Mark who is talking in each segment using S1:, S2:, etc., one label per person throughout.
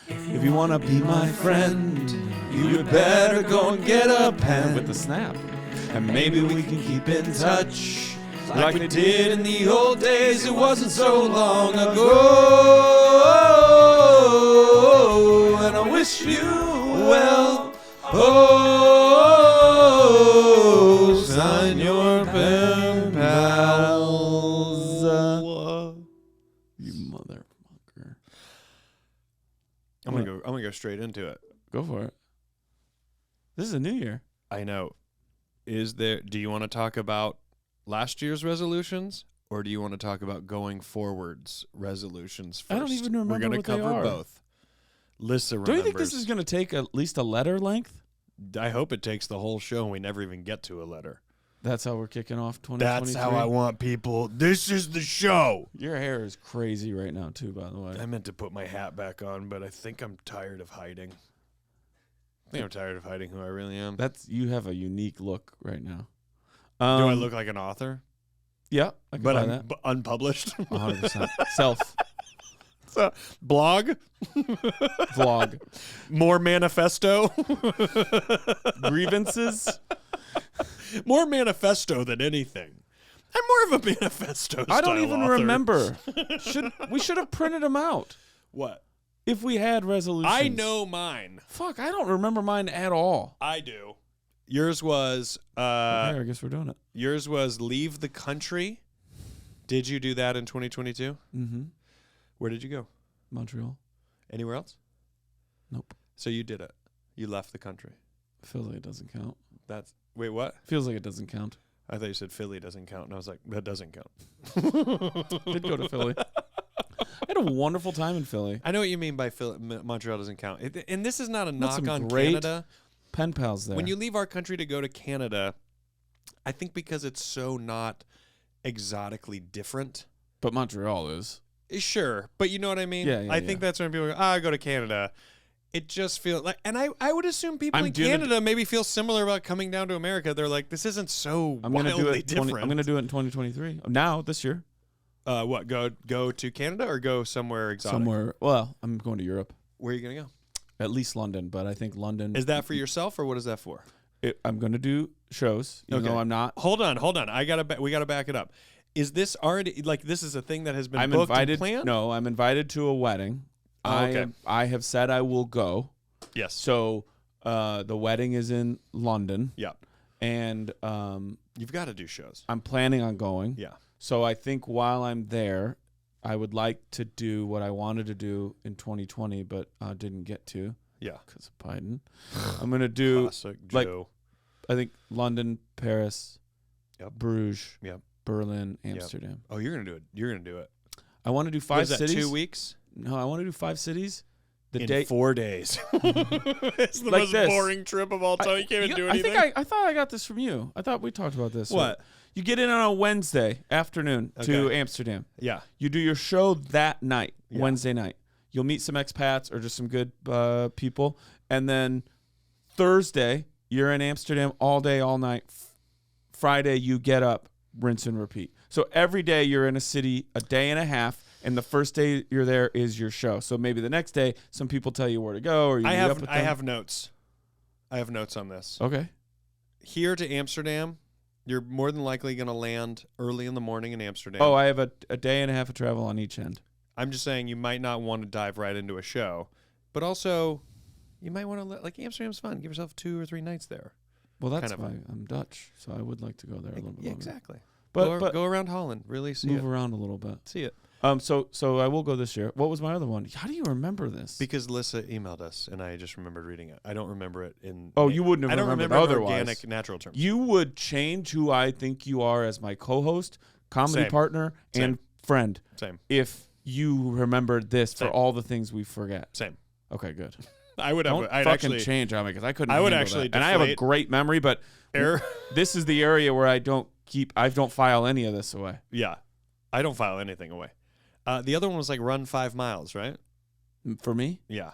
S1: If you want to be my friend, you would better go and get a pen with the snap. And maybe we can keep in touch like we did in the old days. It wasn't so long ago. And I wish you well. Oh, sign your pen pals. You motherfucker.
S2: I'm gonna go straight into it.
S1: Go for it. This is a new year.
S2: I know. Do you want to talk about last year's resolutions, or do you want to talk about going forwards resolutions first?
S1: I don't even remember
S2: We're going to
S1: what they
S2: cover
S1: are.
S2: both. Lissa remembers.
S1: Don't you think this is going to take at least a letter length?
S2: I hope it takes the whole show and we never even get to a letter.
S1: That's how we're kicking off 2023?
S2: That's how I want people. This is the show.
S1: Your hair is crazy right now, too, by the way.
S2: I meant to put my hat back on, but I think I'm tired of hiding. I think I'm tired of hiding who I really am.
S1: You have a unique look right now.
S2: Do I look like an author?
S1: Yeah, I can
S2: But
S1: buy
S2: I'm
S1: that.
S2: unpublished.
S1: 100%. Self.
S2: So, blog?
S1: Vlog.
S2: More manifesto?
S1: Grievances?
S2: More manifesto than anything. I'm more of a manifesto
S1: I don't
S2: style
S1: even
S2: author.
S1: remember. We should have printed them out.
S2: What?
S1: If we had resolutions.
S2: I know mine.
S1: Fuck, I don't remember mine at all.
S2: I do. Yours was
S1: Okay, I guess we're doing it.
S2: yours was leave the country. Did you do that in 2022?
S1: Mm-hmm.
S2: Where did you go?
S1: Montreal.
S2: Anywhere else?
S1: Nope.
S2: So you did it. You left the country.
S1: Feels like it doesn't count.
S2: Wait, what?
S1: Feels like it doesn't count.
S2: I thought you said Philly doesn't count, and I was like, that doesn't count.
S1: Did go to Philly. I had a wonderful time in Philly.
S2: I know what you mean by Montreal doesn't count. And this is not a
S1: Met
S2: knock
S1: some
S2: on
S1: great
S2: Canada.
S1: Pen pals there.
S2: When you leave our country to go to Canada, I think because it's so not exotically different.
S1: But Montreal is.
S2: Sure, but you know what I mean?
S1: Yeah,
S2: I think that's when people go, I go to Canada. It just feels like, and I would assume people
S1: I'm
S2: in
S1: doing
S2: Canada maybe feel similar about coming down to America. They're like, this isn't so wildly different.
S1: I'm going to do it in 2023. Now, this year.
S2: What, go to Canada or go somewhere exotic?
S1: Somewhere. Well, I'm going to Europe.
S2: Where are you going to go?
S1: At least London, but I think London.
S2: Is that for yourself or what is that for?
S1: I'm going to do shows, even though I'm not.
S2: Hold on. We got to back it up. Is this already, like, this is a thing that has been
S1: I'm
S2: booked
S1: invited.
S2: and planned?
S1: No, I'm invited to a wedding.
S2: Okay.
S1: I have said I will go.
S2: Yes.
S1: So the wedding is in London.
S2: Yeah.
S1: And
S2: You've got to do shows.
S1: I'm planning on going.
S2: Yeah.
S1: So I think while I'm there, I would like to do what I wanted to do in 2020, but didn't get to.
S2: Yeah.
S1: Because of Biden. I'm going to do,
S2: Classic
S1: like,
S2: Joe.
S1: I think London, Paris,
S2: Yep.
S1: Bruges,
S2: Yep.
S1: Berlin, Amsterdam.
S2: Oh, you're going to do it. You're going to do it.
S1: I want to do
S2: What
S1: 5
S2: is that,
S1: cities.
S2: 2 weeks?
S1: No, I want to do 5 cities. The
S2: In
S1: day
S2: 4 days. It's the
S1: Like
S2: most
S1: this.
S2: boring trip of all time. You can't even do anything.
S1: I thought I got this from you. I thought we talked about this.
S2: What?
S1: You get in on a Wednesday afternoon to
S2: Okay.
S1: Amsterdam.
S2: Yeah.
S1: You do your show that night,
S2: Yeah.
S1: Wednesday night. You'll meet some expats or just some good people. And then Thursday, you're in Amsterdam all day, all night. Friday, you get up, rinse and repeat. So every day you're in a city a day and a half. And the first day you're there is your show. So maybe the next day, some people tell you where to go, or you meet up with them.
S2: I have notes. I have notes on this.
S1: Okay.
S2: Here to Amsterdam, you're more than likely going to land early in the morning in Amsterdam.
S1: Oh, I have a day and a half of travel on each end.
S2: I'm just saying you might not want to dive right into a show, but also you might want to like Amsterdam's fun. Give yourself 2 or 3 nights there.
S1: Well, that's
S2: Kind of
S1: why I'm Dutch, so I would like to go there a little bit
S2: Yeah,
S1: longer.
S2: exactly.
S1: But
S2: Go around Holland. Really see
S1: move
S2: it.
S1: around a little bit.
S2: See it.
S1: So I will go this year. What was my other one? How do you remember this?
S2: Because Lissa emailed us, and I just remembered reading it. I don't remember it in.
S1: Oh, you wouldn't have
S2: I don't
S1: remembered
S2: remember in
S1: otherwise.
S2: organic, natural terms.
S1: You would change who I think you are as my co-host, comedy
S2: Same.
S1: partner, and friend
S2: Same.
S1: if you remembered this for
S2: Same.
S1: all the things we forget.
S2: Same.
S1: Okay, good.
S2: I would
S1: Don't
S2: have. I'd
S1: fucking
S2: actually
S1: change on me because I couldn't.
S2: I would
S1: handle
S2: actually
S1: that. And I have a
S2: deflate-
S1: great memory, but
S2: error.
S1: this is the area where I don't file any of this away.
S2: Yeah, I don't file anything away. The other one was like run 5 miles, right?
S1: For me,
S2: Yeah.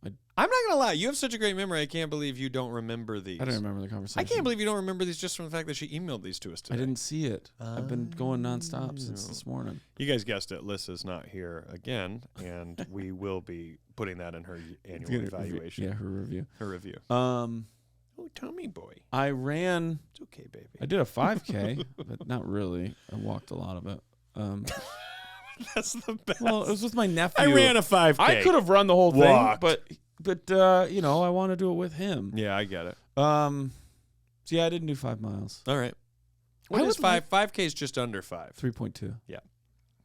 S2: I'm not gonna lie. You have such a great memory. I can't believe you don't remember these.
S1: I don't remember the conversation.
S2: I can't believe you don't remember these just from the fact that she emailed these to us today.
S1: I didn't see it. I've been going nonstop since this morning.
S2: You guys guessed it. Lissa's not here again, and we will be putting that in her annual evaluation.
S1: Yeah, her review.
S2: Her review. Oh, Tommy boy.
S1: I ran.
S2: It's okay, baby.
S1: I did a 5K, but not really. I walked a lot of it.
S2: That's the best.
S1: Well, it was with my nephew.
S2: I ran a 5K.
S1: I could have run the whole
S2: Walked.
S1: thing, but I want to do it with him.
S2: Yeah, I get it.
S1: So yeah, I didn't do 5 miles.
S2: All right. What is 5? 5K is just under 5.
S1: 3.2.
S2: Yeah.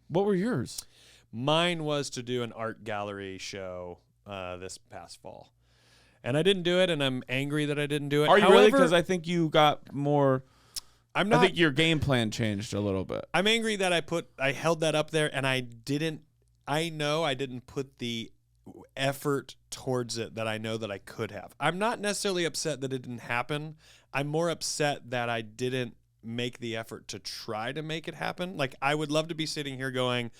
S1: What were yours?
S2: Mine was to do an art gallery show this past fall. And I didn't do it, and I'm angry that I didn't do it.
S1: Are you really? Because I think you got more... I think your game plan changed a little bit.
S2: I'm angry that I held that up there, and I know I didn't put the effort towards it that I know that I could have. I'm not necessarily upset that it didn't happen. I'm more upset that I didn't make the effort to try to make it happen. Like, I would love to be sitting here going,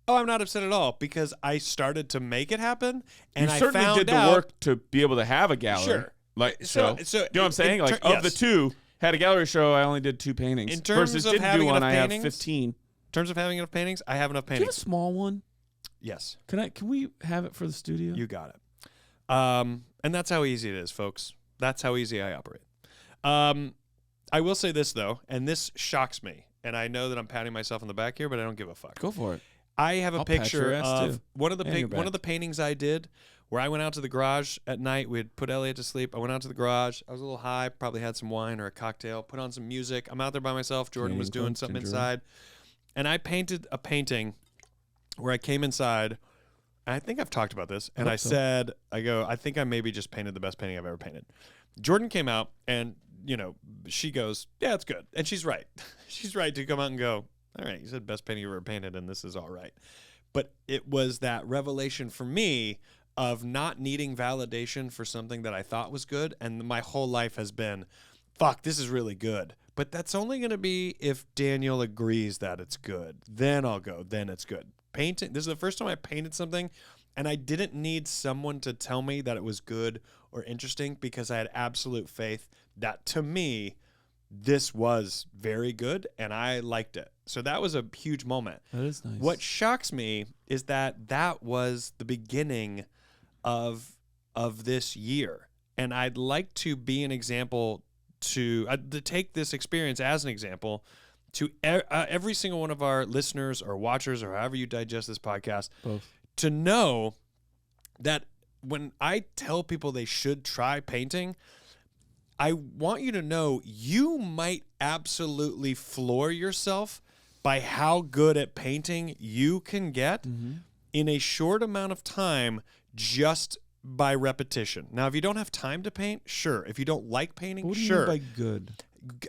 S2: oh, I'm not upset at all, because I started to make it happen, and I
S1: certainly
S2: found
S1: did the work to be able to have a gallery.
S2: Sure.
S1: Like, so you know what I'm saying? Like,
S2: yes.
S1: of the two, had a gallery show, I only did 2 paintings.
S2: In terms
S1: versus
S2: of
S1: didn't
S2: having
S1: do one,
S2: enough
S1: I have
S2: paintings,
S1: 15.
S2: In terms of having enough paintings, I have enough
S1: Do you have a
S2: paintings.
S1: small one?
S2: Yes.
S1: Can we have it for the studio?
S2: You got it. And that's how easy it is, folks. That's how easy I operate. I will say this, though, and this shocks me, and I know that I'm patting myself on the back here, but I don't give a fuck.
S1: Go for it.
S2: I have a
S1: I'll pat your
S2: picture
S1: ass
S2: of
S1: too.
S2: one of the paintings I did where I went out to the garage at night. We had put Elliot to sleep. I went out to the garage. I was a little high, probably had some wine or a cocktail, put on some music. I'm out there by myself. Jordan was doing something inside. And I painted a painting where I came inside. And I think I've talked about this. And I said, I think I maybe just painted the best painting I've ever painted. Jordan came out and, she goes, yeah, it's good. And she's right. She's right to come out and go, all right, you said best painting you've ever painted, and this is all right. But it was that revelation for me of not needing validation for something that I thought was good, and my whole life has been, fuck, this is really good. But that's only going to be if Daniel agrees that it's good. Then I'll go, then it's good. Painting, this is the first time I painted something, and I didn't need someone to tell me that it was good or interesting, because I had absolute faith that, to me, this was very good, and I liked it. So that was a huge moment.
S1: That is nice.
S2: What shocks me is that was the beginning of this year. And I'd like to be an example to take this experience as an example to every single one of our listeners or watchers, or however you digest this podcast,
S1: Both.
S2: to know that when I tell people they should try painting, I want you to know you might absolutely floor yourself by how good at painting you can get in a short amount of time, just by repetition. Now, if you don't have time to paint, sure. If you don't like painting,
S1: what do
S2: sure.
S1: you mean by good?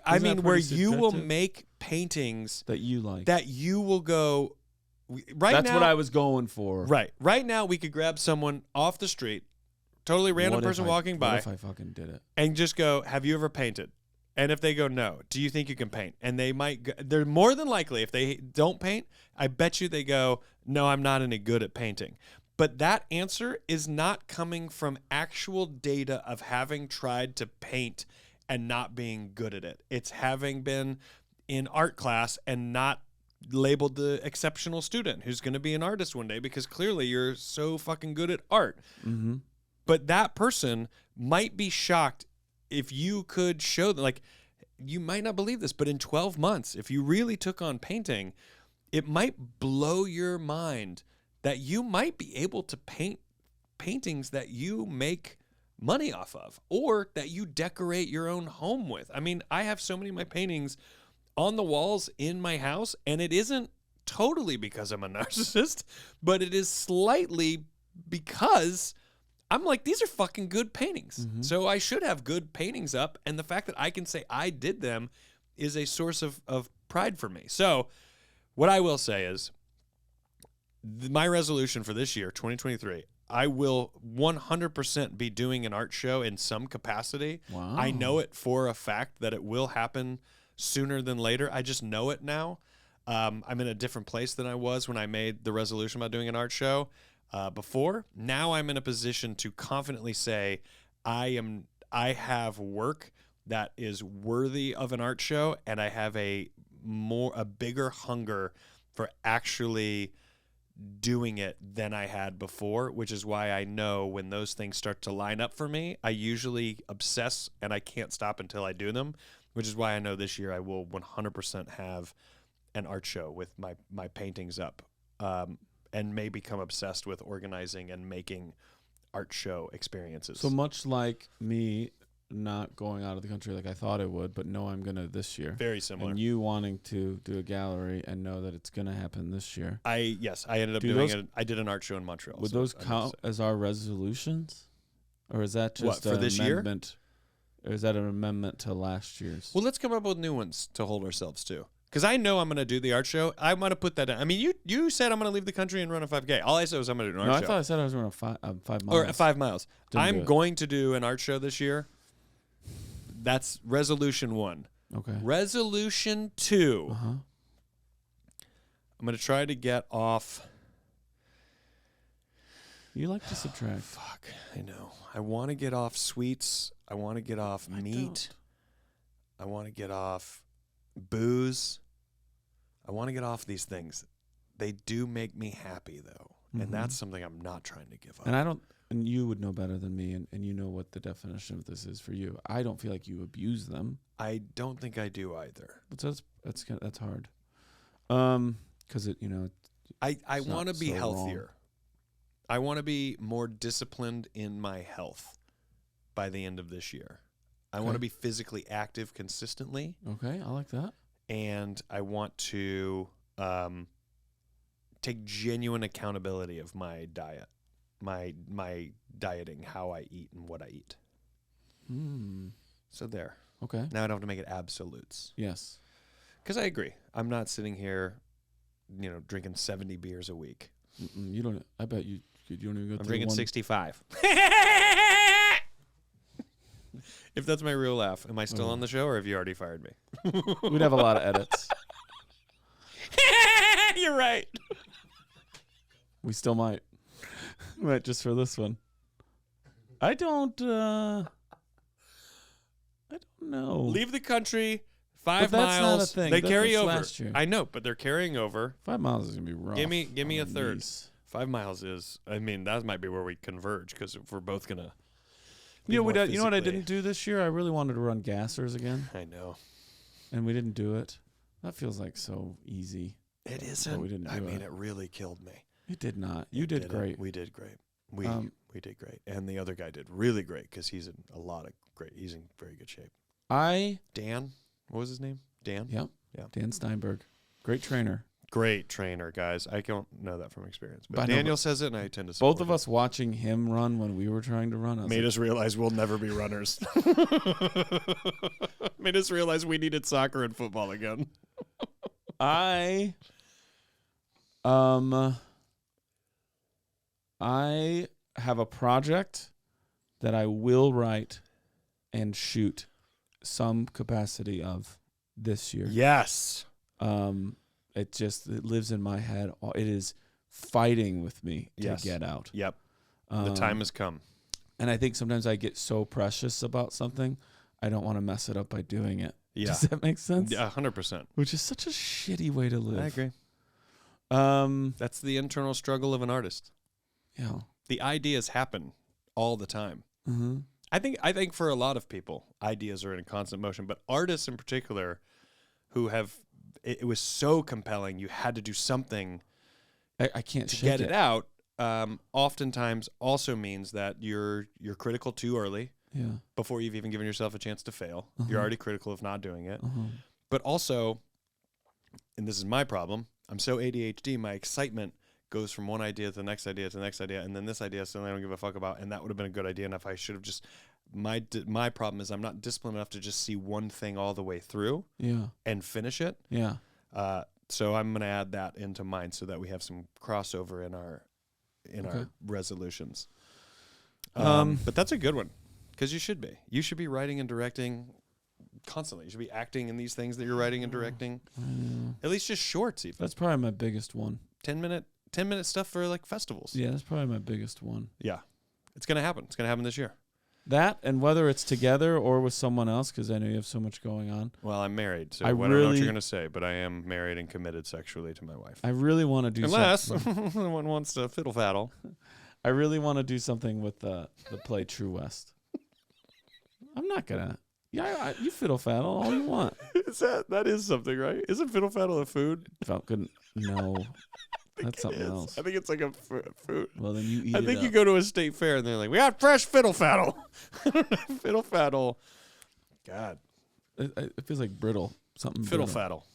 S2: I mean, where
S1: pretty
S2: you will
S1: subjective?
S2: make paintings
S1: That you like.
S2: that you will go, right now.
S1: That's what I was going for.
S2: Right. Right now, we could grab someone off the street, totally random person walking by,
S1: What if I fucking did it?
S2: and just go, have you ever painted? And if they go, no, do you think you can paint? And they might go, they're more than likely, if they don't paint, I bet you they go, no, I'm not any good at painting. But that answer is not coming from actual data of having tried to paint and not being good at it. It's having been in art class and not labeled the exceptional student who's going to be an artist one day, because clearly you're so fucking good at art.
S1: Mm-hmm.
S2: But that person might be shocked if you could show them, like, you might not believe this, but in 12 months, if you really took on painting, it might blow your mind that you might be able to paint paintings that you make money off of, or that you decorate your own home with. I mean, I have so many of my paintings on the walls in my house, and it isn't totally because I'm a narcissist, but it is slightly because I'm like, these are fucking good paintings.
S1: Mm-hmm.
S2: So I should have good paintings up. And the fact that I can say I did them is a source of pride for me. So what I will say is my resolution for this year, 2023, I will 100% be doing an art show in some capacity.
S1: Wow.
S2: I know it for a fact that it will happen sooner than later. I just know it now. I'm in a different place than I was when I made the resolution about doing an art show. before. Now I'm in a position to confidently say I have work that is worthy of an art show, and I have a bigger hunger for actually doing it than I had before, which is why I know when those things start to line up for me, I usually obsess and I can't stop until I do them, which is why I know this year I will 100% have an art show with my paintings up, and may become obsessed with organizing and making art show experiences.
S1: So much like me not going out of the country like I thought I would, but know I'm going to this year.
S2: Very similar.
S1: And you wanting to do a gallery and know that it's going to happen this year.
S2: I ended up doing it. I did an art show in Montreal.
S1: Would those count as our resolutions? Or is that just
S2: for this year?
S1: Or is that an amendment to last year's?
S2: Well, let's come up with new ones to hold ourselves to. Because I know I'm going to do the art show. I'm going to put that in. I mean, you said I'm going to leave the country and run a 5K. All I said was I'm going to do an art show.
S1: I thought I said I was running 5 miles.
S2: Or 5 miles. I'm
S1: do
S2: going to do an art show this year. That's resolution 1.
S1: Okay.
S2: Resolution 2.
S1: Uh-huh.
S2: I'm going to try to get off.
S1: You like to subtract.
S2: Fuck, I know. I want to get off sweets. I want to get off meat. I want to get off booze. I want to get off these things. They do make me happy, though. Mm-hmm. And that's something I'm not trying to give up.
S1: And you would know better than me, and you know what the definition of this is for you. I don't feel like you abuse them.
S2: I don't think I do either.
S1: But that's hard. Because
S2: I want to be
S1: so
S2: healthier.
S1: Wrong.
S2: I want to be more disciplined in my health by the end of this year. I want to be physically active consistently.
S1: Okay, I like that.
S2: And I want to take genuine accountability of my diet, my dieting, how I eat and what I eat. So there.
S1: Okay.
S2: Now I don't have to make it absolutes.
S1: Yes.
S2: Because I agree. I'm not sitting here, drinking 70 beers a week.
S1: You don't. I bet you don't even go.
S2: I'm drinking 65. If that's my real laugh, am I still on the show, or have you already fired me?
S1: We'd have a lot of edits.
S2: You're right.
S1: We still might. Right, just for this one. I don't know.
S2: Leave the country. 5
S1: but that's
S2: miles.
S1: Not a thing.
S2: They
S1: that's
S2: carry over.
S1: Last year.
S2: I know, but they're carrying over.
S1: 5 miles is gonna be rough.
S2: Give me a third.
S1: Knees.
S2: 5 miles is. I mean, that might be where we converge, because if we're both gonna.
S1: You know what I didn't do this year? I really wanted to run gassers again.
S2: I know.
S1: And we didn't do it. That feels like so easy.
S2: It isn't.
S1: We didn't do
S2: it really killed me.
S1: It did not. You did great.
S2: We did great. We did great. And the other guy did really great, because he's in he's in very good shape. Dan, what was his name? Dan?
S1: Yep.
S2: Yeah.
S1: Dan Steinberg. Great trainer.
S2: Great trainer, guys. I don't know that from experience, but Daniel says it, and I tend to support
S1: both of us watching him run when we were trying to run
S2: made us realize we'll never be runners. Made us realize we needed soccer and football again.
S1: I have a project that I will write and shoot some capacity of this year.
S2: Yes.
S1: It lives in my head. It is fighting with me to get out.
S2: Yep. The time has come.
S1: And I think sometimes I get so precious about something, I don't want to mess it up by doing it.
S2: Yeah.
S1: Does that make sense?
S2: Yeah, 100%.
S1: Which is such a shitty way to live.
S2: I agree. That's the internal struggle of an artist.
S1: Yeah.
S2: The ideas happen all the time.
S1: Mm-hmm.
S2: I think for a lot of people, ideas are in constant motion, but artists in particular who have, it was so compelling, you had to do something
S1: I can't
S2: to
S1: shake
S2: get it out. Oftentimes also means that you're critical too early.
S1: Yeah.
S2: Before you've even given yourself a chance to fail. You're already critical of not doing it. But also, and this is my problem, I'm so ADHD, my excitement goes from one idea to the next idea to the next idea, and then this idea suddenly I don't give a fuck about, and that would have been a good idea, and if I should have just, my problem is I'm not disciplined enough to just see one thing all the way through and finish it.
S1: Yeah.
S2: So I'm going to add that into mine so that we have some crossover in our resolutions. But that's a good one, because you should be. You should be writing and directing constantly. You should be acting in these things that you're writing and directing. At least just shorts even.
S1: That's probably my biggest one.
S2: 10 10-minute stuff for like festivals.
S1: Yeah, that's probably my biggest one.
S2: Yeah. It's going to happen. It's going to happen this year.
S1: That, and whether it's together or with someone else, because I know you have so much going on.
S2: Well, I'm married, so
S1: I
S2: don't know what
S1: really-
S2: you're going to say, but I am married and committed sexually to my wife.
S1: I really want to do
S2: Unless
S1: something.
S2: someone wants to fiddle faddle.
S1: I really want to do something with the play True West. I'm not gonna. Yeah, you fiddle faddle all you want.
S2: That is something, right? Isn't fiddle faddle a food?
S1: Felt good. No, that's something else.
S2: I think it's like a food.
S1: Well, then you eat
S2: I
S1: it
S2: think you
S1: up.
S2: go to a state fair and they're like, we got fresh fiddle faddle. Fiddle faddle. God.
S1: It feels like brittle. Something
S2: Fiddle
S1: brittle.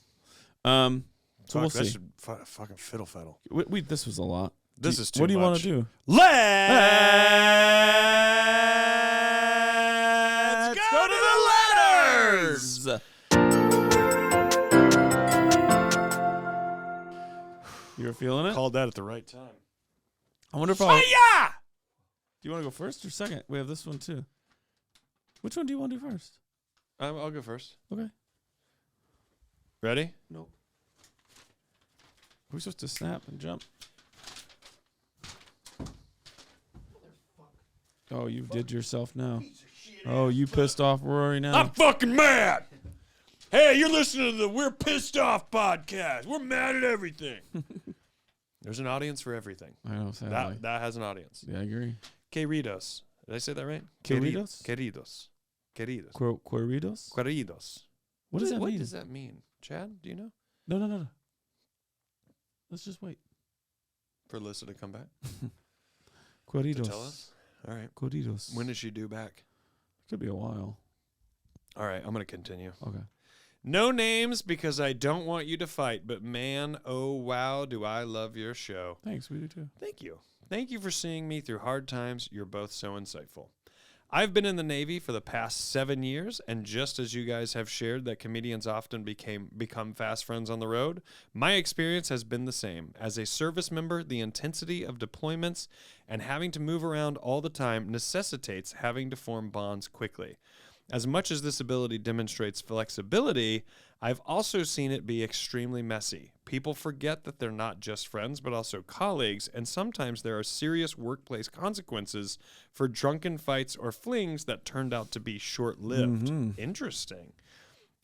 S2: faddle.
S1: So we'll
S2: That
S1: see.
S2: should fucking fiddle faddle.
S1: This was a lot.
S2: This is too
S1: What do you want
S2: much.
S1: to do?
S2: Let's go to the letters.
S1: You were feeling it?
S2: Called that at the right time.
S1: I wonder if
S2: Fire!
S1: do you want to go first or second? We have this one too. Which one do you want to do first?
S2: I'll go first.
S1: Okay.
S2: Ready?
S1: Nope. Are we supposed to snap and jump? Oh, you did yourself now. Oh, you pissed off Rory now.
S2: I'm fucking mad. Hey, you're listening to the We're Pissed Off podcast. We're mad at everything. There's an audience for everything.
S1: I know, sadly.
S2: That has an audience.
S1: Yeah, I agree.
S2: Queridos. Did I say that right?
S1: Queridos?
S2: Queridos. Queridos.
S1: Queridos?
S2: Queridos.
S1: What does that
S2: What
S1: mean?
S2: does that mean? Chad, do you know?
S1: No. Let's just wait.
S2: For Alyssa to come back?
S1: Queridos.
S2: To tell us? All right.
S1: Queridos.
S2: When is she due back?
S1: Could be a while.
S2: All right, I'm going to continue.
S1: Okay.
S2: No names because I don't want you to fight, but man, oh wow, do I love your show.
S1: Thanks, we do too.
S2: Thank you. Thank you for seeing me through hard times. You're both so insightful. I've been in the Navy for the past 7 years, and just as you guys have shared that comedians often become fast friends on the road, my experience has been the same. As a service member, the intensity of deployments and having to move around all the time necessitates having to form bonds quickly. As much as this ability demonstrates flexibility, I've also seen it be extremely messy. People forget that they're not just friends, but also colleagues, and sometimes there are serious workplace consequences for drunken fights or flings that turned out to be short-lived. Interesting.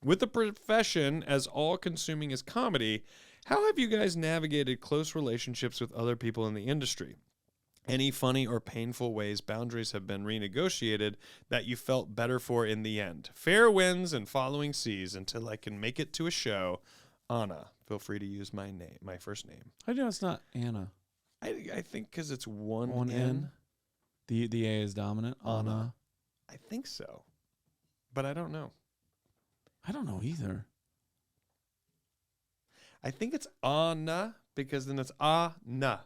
S2: With the profession as all-consuming as comedy, how have you guys navigated close relationships with other people in the industry? Any funny or painful ways boundaries have been renegotiated that you felt better for in the end? Fair winds and following seas until I can make it to a show. Anna. Feel free to use my name, my first name.
S1: I know it's not Anna.
S2: I think because it's one
S1: N.
S2: N.
S1: The A is dominant. Anna.
S2: I think so. But I don't know.
S1: I don't know either.
S2: I think it's Anna because then it's Anna.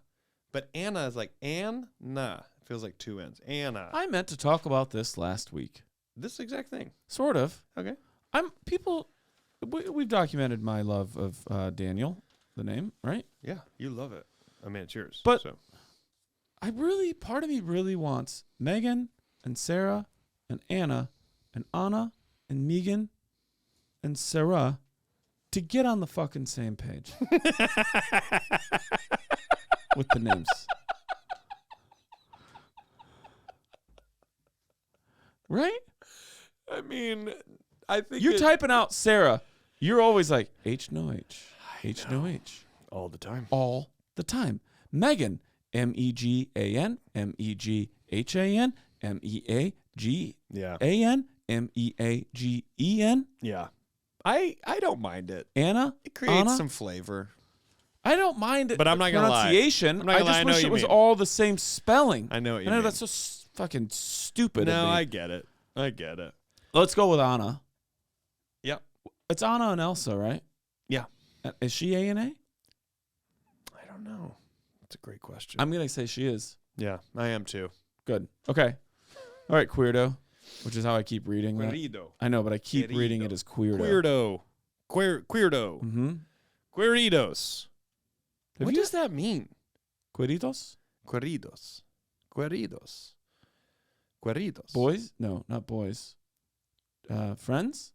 S2: But Anna is like Anna. It feels like two N's. Anna.
S1: I meant to talk about this last week.
S2: This exact thing.
S1: Sort of.
S2: Okay.
S1: We've documented my love of Daniel, the name, right?
S2: Yeah, you love it. I mean, it's yours.
S1: But
S2: so.
S1: part of me really wants Megan and Sarah and Anna and Megan and Sarah to get on the fucking same page with the names. Right?
S2: I mean, I think
S1: You're typing out Sarah. You're always like H no H. H no H.
S2: all the time.
S1: All the time. Megan. Megan. Meghan. Meagan.
S2: Yeah.
S1: Meagen.
S2: Yeah. I don't mind it.
S1: Anna.
S2: It creates
S1: Anna?
S2: some flavor.
S1: I don't mind it.
S2: But I'm not gonna lie.
S1: pronunciation.
S2: I'm not
S1: I
S2: gonna lie,
S1: just
S2: I know
S1: wish
S2: what
S1: it
S2: you
S1: was
S2: mean.
S1: all the same spelling.
S2: I know what you
S1: I know
S2: mean.
S1: that's so fucking stupid.
S2: No,
S1: of me.
S2: I get it. I get it.
S1: Let's go with Anna.
S2: Yep.
S1: It's Anna and Elsa, right?
S2: Yeah.
S1: Is she A&A?
S2: I don't know. That's a great question.
S1: I'm gonna say she is.
S2: Yeah, I am too.
S1: Good. Okay. All right, queerdo, which is how I keep reading that.
S2: Querido.
S1: I know, but I keep reading it as queerdo.
S2: Queerdo.
S1: Mm-hmm.
S2: Queridos. What does that mean?
S1: Queridos?
S2: Queridos. Queridos. Queridos.
S1: Boys? No, not boys. Friends?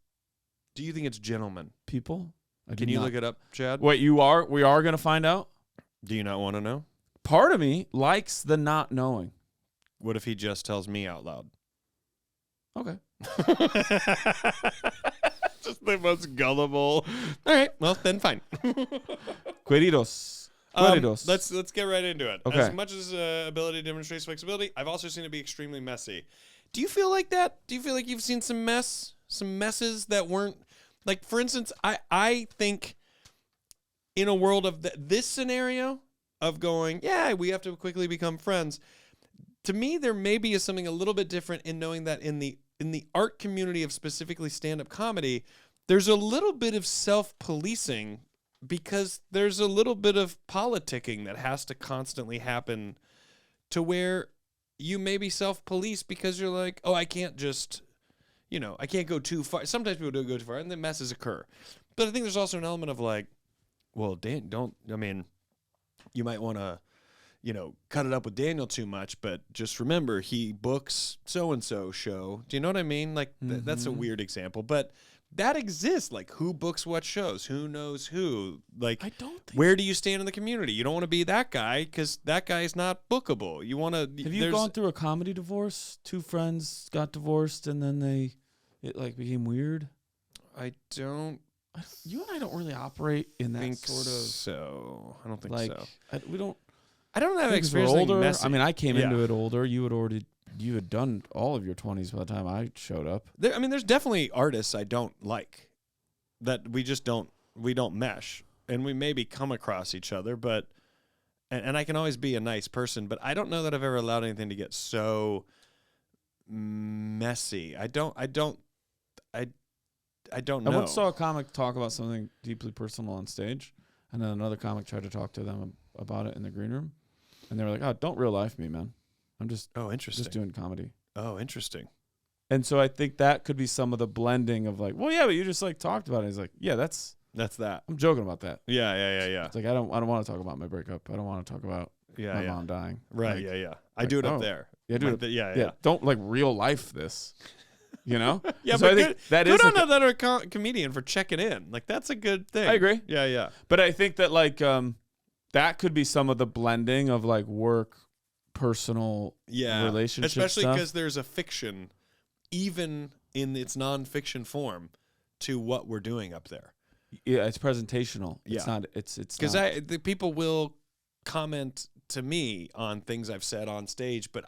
S2: Do you think it's gentlemen?
S1: People?
S2: Can you look it up, Chad?
S1: Wait, we are going to find out?
S2: Do you not want to know?
S1: Part of me likes the not knowing.
S2: What if he just tells me out loud?
S1: Okay.
S2: Just the most gullible. All right, well then, fine.
S1: Queridos.
S2: Let's get right into it.
S1: Okay.
S2: As much as ability demonstrates flexibility, I've also seen it be extremely messy. Do you feel like that? Do you feel like you've seen some messes that weren't like, for instance, I think in a world of this scenario of going, yeah, we have to quickly become friends. To me, there maybe is something a little bit different in knowing that in the art community of specifically stand-up comedy, there's a little bit of self-policing because there's a little bit of politicking that has to constantly happen to where you maybe self-police because you're like, oh, I can't just, I can't go too far. Sometimes people do go too far and then messes occur. But I think there's also an element of like, well, you might want to, cut it up with Daniel too much, but just remember he books so-and-so show. Do you know what I mean? Like that's a weird example, but that exists. Like who books what shows, who knows who, like
S1: I don't think
S2: where do you stand in the community? You don't want to be that guy because that guy is not bookable. You want to,
S1: have you gone through a comedy divorce? Two friends got divorced and then it like became weird.
S2: I don't.
S1: You and I don't really operate in that
S2: think
S1: sort of.
S2: So I don't think
S1: like,
S2: so.
S1: We don't.
S2: I don't have
S1: We're
S2: experience.
S1: older.
S2: Messy.
S1: I mean, I came into it older. You had done all of your 20s by the time I showed up.
S2: There's definitely artists I don't like that we don't mesh, and we maybe come across each other, but and I can always be a nice person, but I don't know that I've ever allowed anything to get so messy. I don't know.
S1: I once saw a comic talk about something deeply personal on stage, and then another comic tried to talk to them about it in the green room, and they were like, "Oh, don't real life me, man. I'm just just doing comedy."
S2: Oh, interesting.
S1: And so I think that could be some of the blending of like, well, yeah, but you just like talked about it. He's like, yeah, that's
S2: that.
S1: I'm joking about that.
S2: Yeah.
S1: It's like I don't want to talk about my breakup. I don't want to talk about my mom dying.
S2: Right.
S1: Like,
S2: yeah. I do it up there.
S1: Yeah, do it.
S2: Yeah.
S1: Don't like real life this.
S2: Yeah,
S1: so
S2: but
S1: I think that is
S2: good on another comedian for checking in. Like that's a good thing.
S1: I agree.
S2: Yeah.
S1: But I think that like that could be some of the blending of like work, personal, relationship,
S2: especially because there's a fiction, even in its nonfiction form, to what we're doing up there.
S1: Yeah, it's presentational.
S2: Yeah.
S1: It's not. It's
S2: because the people will comment to me on things I've said on stage, but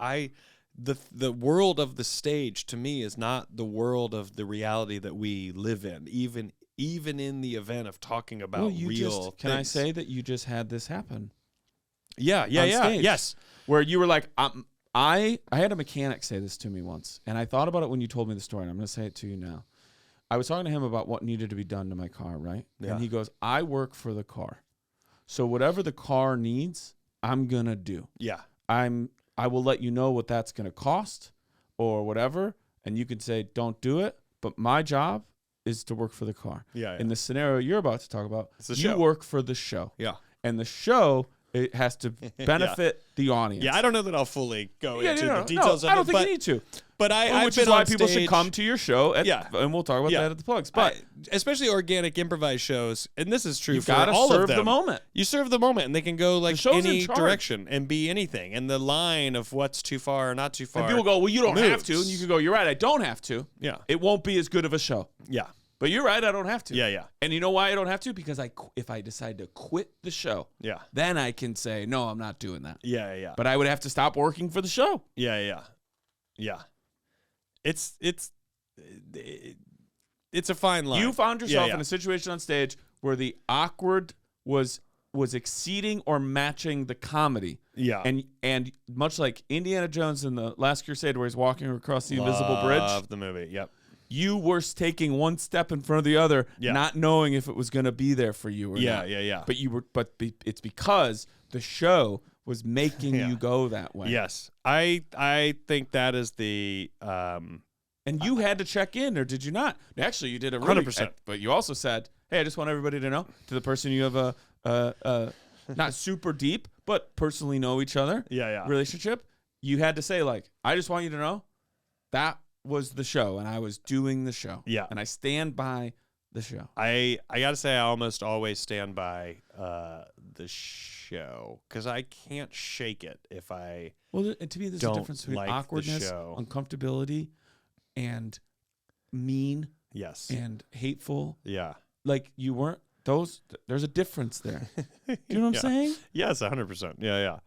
S2: the world of the stage to me is not the world of the reality that we live in, even in the event of talking about real things.
S1: Can I say that you just had this happen?
S2: Yeah.
S1: Stage,
S2: yes.
S1: Where you were like, I had a mechanic say this to me once, and I thought about it when you told me the story, and I'm going to say it to you now. I was talking to him about what needed to be done to my car, right?
S2: Yeah.
S1: And he goes, I work for the car. So whatever the car needs, I'm going to do.
S2: Yeah.
S1: I will let you know what that's going to cost or whatever, and you can say, don't do it, but my job is to work for the car.
S2: Yeah.
S1: In the scenario you're about to talk about, you work for the show.
S2: Yeah.
S1: And the show, it has to benefit the audience.
S2: Yeah, I don't know that I'll fully go into the details of it.
S1: I don't think you need to.
S2: But
S1: which is why people should come to your show. And we'll talk about that at the plugs. But
S2: especially organic improvised shows, and this is true for all of them.
S1: You gotta serve the moment.
S2: You serve the moment, and they can go like any direction and be anything. And the line of what's too far or not too far.
S1: And people go, well, you don't have to. And you can go, you're right, I don't have to.
S2: Yeah.
S1: It won't be as good of a show.
S2: Yeah.
S1: But you're right, I don't have to.
S2: Yeah.
S1: And you know why I don't have to? Because if I decide to quit the show, then I can say, no, I'm not doing that.
S2: Yeah.
S1: But I would have to stop working for the show.
S2: Yeah. It's a fine line.
S1: You found yourself in a situation on stage where the awkward was exceeding or matching the comedy.
S2: Yeah.
S1: And much like Indiana Jones in The Last Crusade where he's walking across the invisible bridge.
S2: Love the movie. Yep.
S1: You were taking one step in front of the other, not knowing if it was going to be there for you or not.
S2: Yeah.
S1: But it's because the show was making you go that way.
S2: Yes. I think that is the
S1: and you had to check in, or did you not? Actually, you did it really
S2: 100%.
S1: But you also said, hey, I just want everybody to know, to the person you have a not super deep, but personally know each other relationship, you had to say, like, I just want you to know that was the show, and I was doing the show.
S2: Yeah.
S1: And I stand by the show?
S2: I gotta say, I almost always stand by the show because I can't shake it if I.
S1: Well, to me, there's a difference between
S2: like
S1: awkwardness, uncomfortability, and mean.
S2: Yes.
S1: And hateful.
S2: Yeah.
S1: Like you weren't those. There's a difference there. Do you know what I'm saying?
S2: Yes, 100%. Yeah.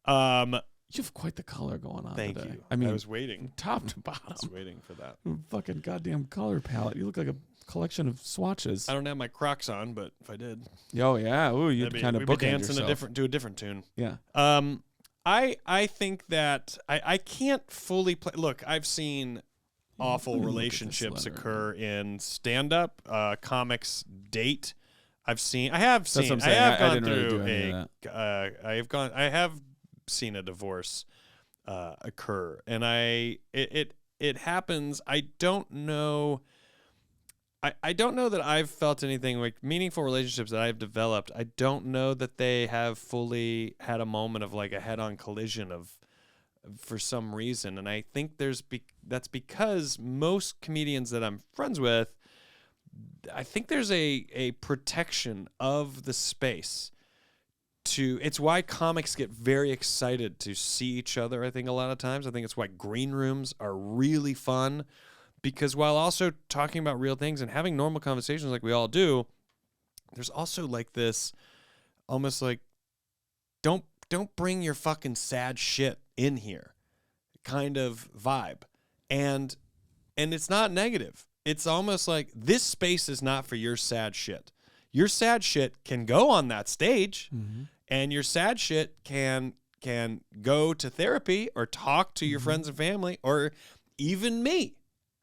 S1: You have quite the color going on.
S2: Thank
S1: today.
S2: you.
S1: I mean,
S2: I was waiting.
S1: Top to bottom.
S2: I was waiting for that.
S1: Fucking goddamn color palette. You look like a collection of swatches.
S2: I don't have my Crocs on, but if I did,
S1: oh yeah, ooh, you'd kind of bookend
S2: dancing
S1: yourself.
S2: to a different tune.
S1: Yeah.
S2: I think that I can't fully play. Look, I've seen awful relationships occur in stand-up, comics date. I have seen. I have seen a divorce occur, and it happens. I don't know. I don't know that I've felt anything like meaningful relationships that I've developed. I don't know that they have fully had a moment of like a head-on collision for some reason. And I think that's because most comedians that I'm friends with, I think there's a protection of the space. It's why comics get very excited to see each other, I think, a lot of times. I think it's why green rooms are really fun. Because while also talking about real things and having normal conversations like we all do, there's also like this almost like don't bring your fucking sad shit in here kind of vibe. And it's not negative. It's almost like this space is not for your sad shit. Your sad shit can go on that stage, and your sad shit can go to therapy or talk to your friends and family or even me.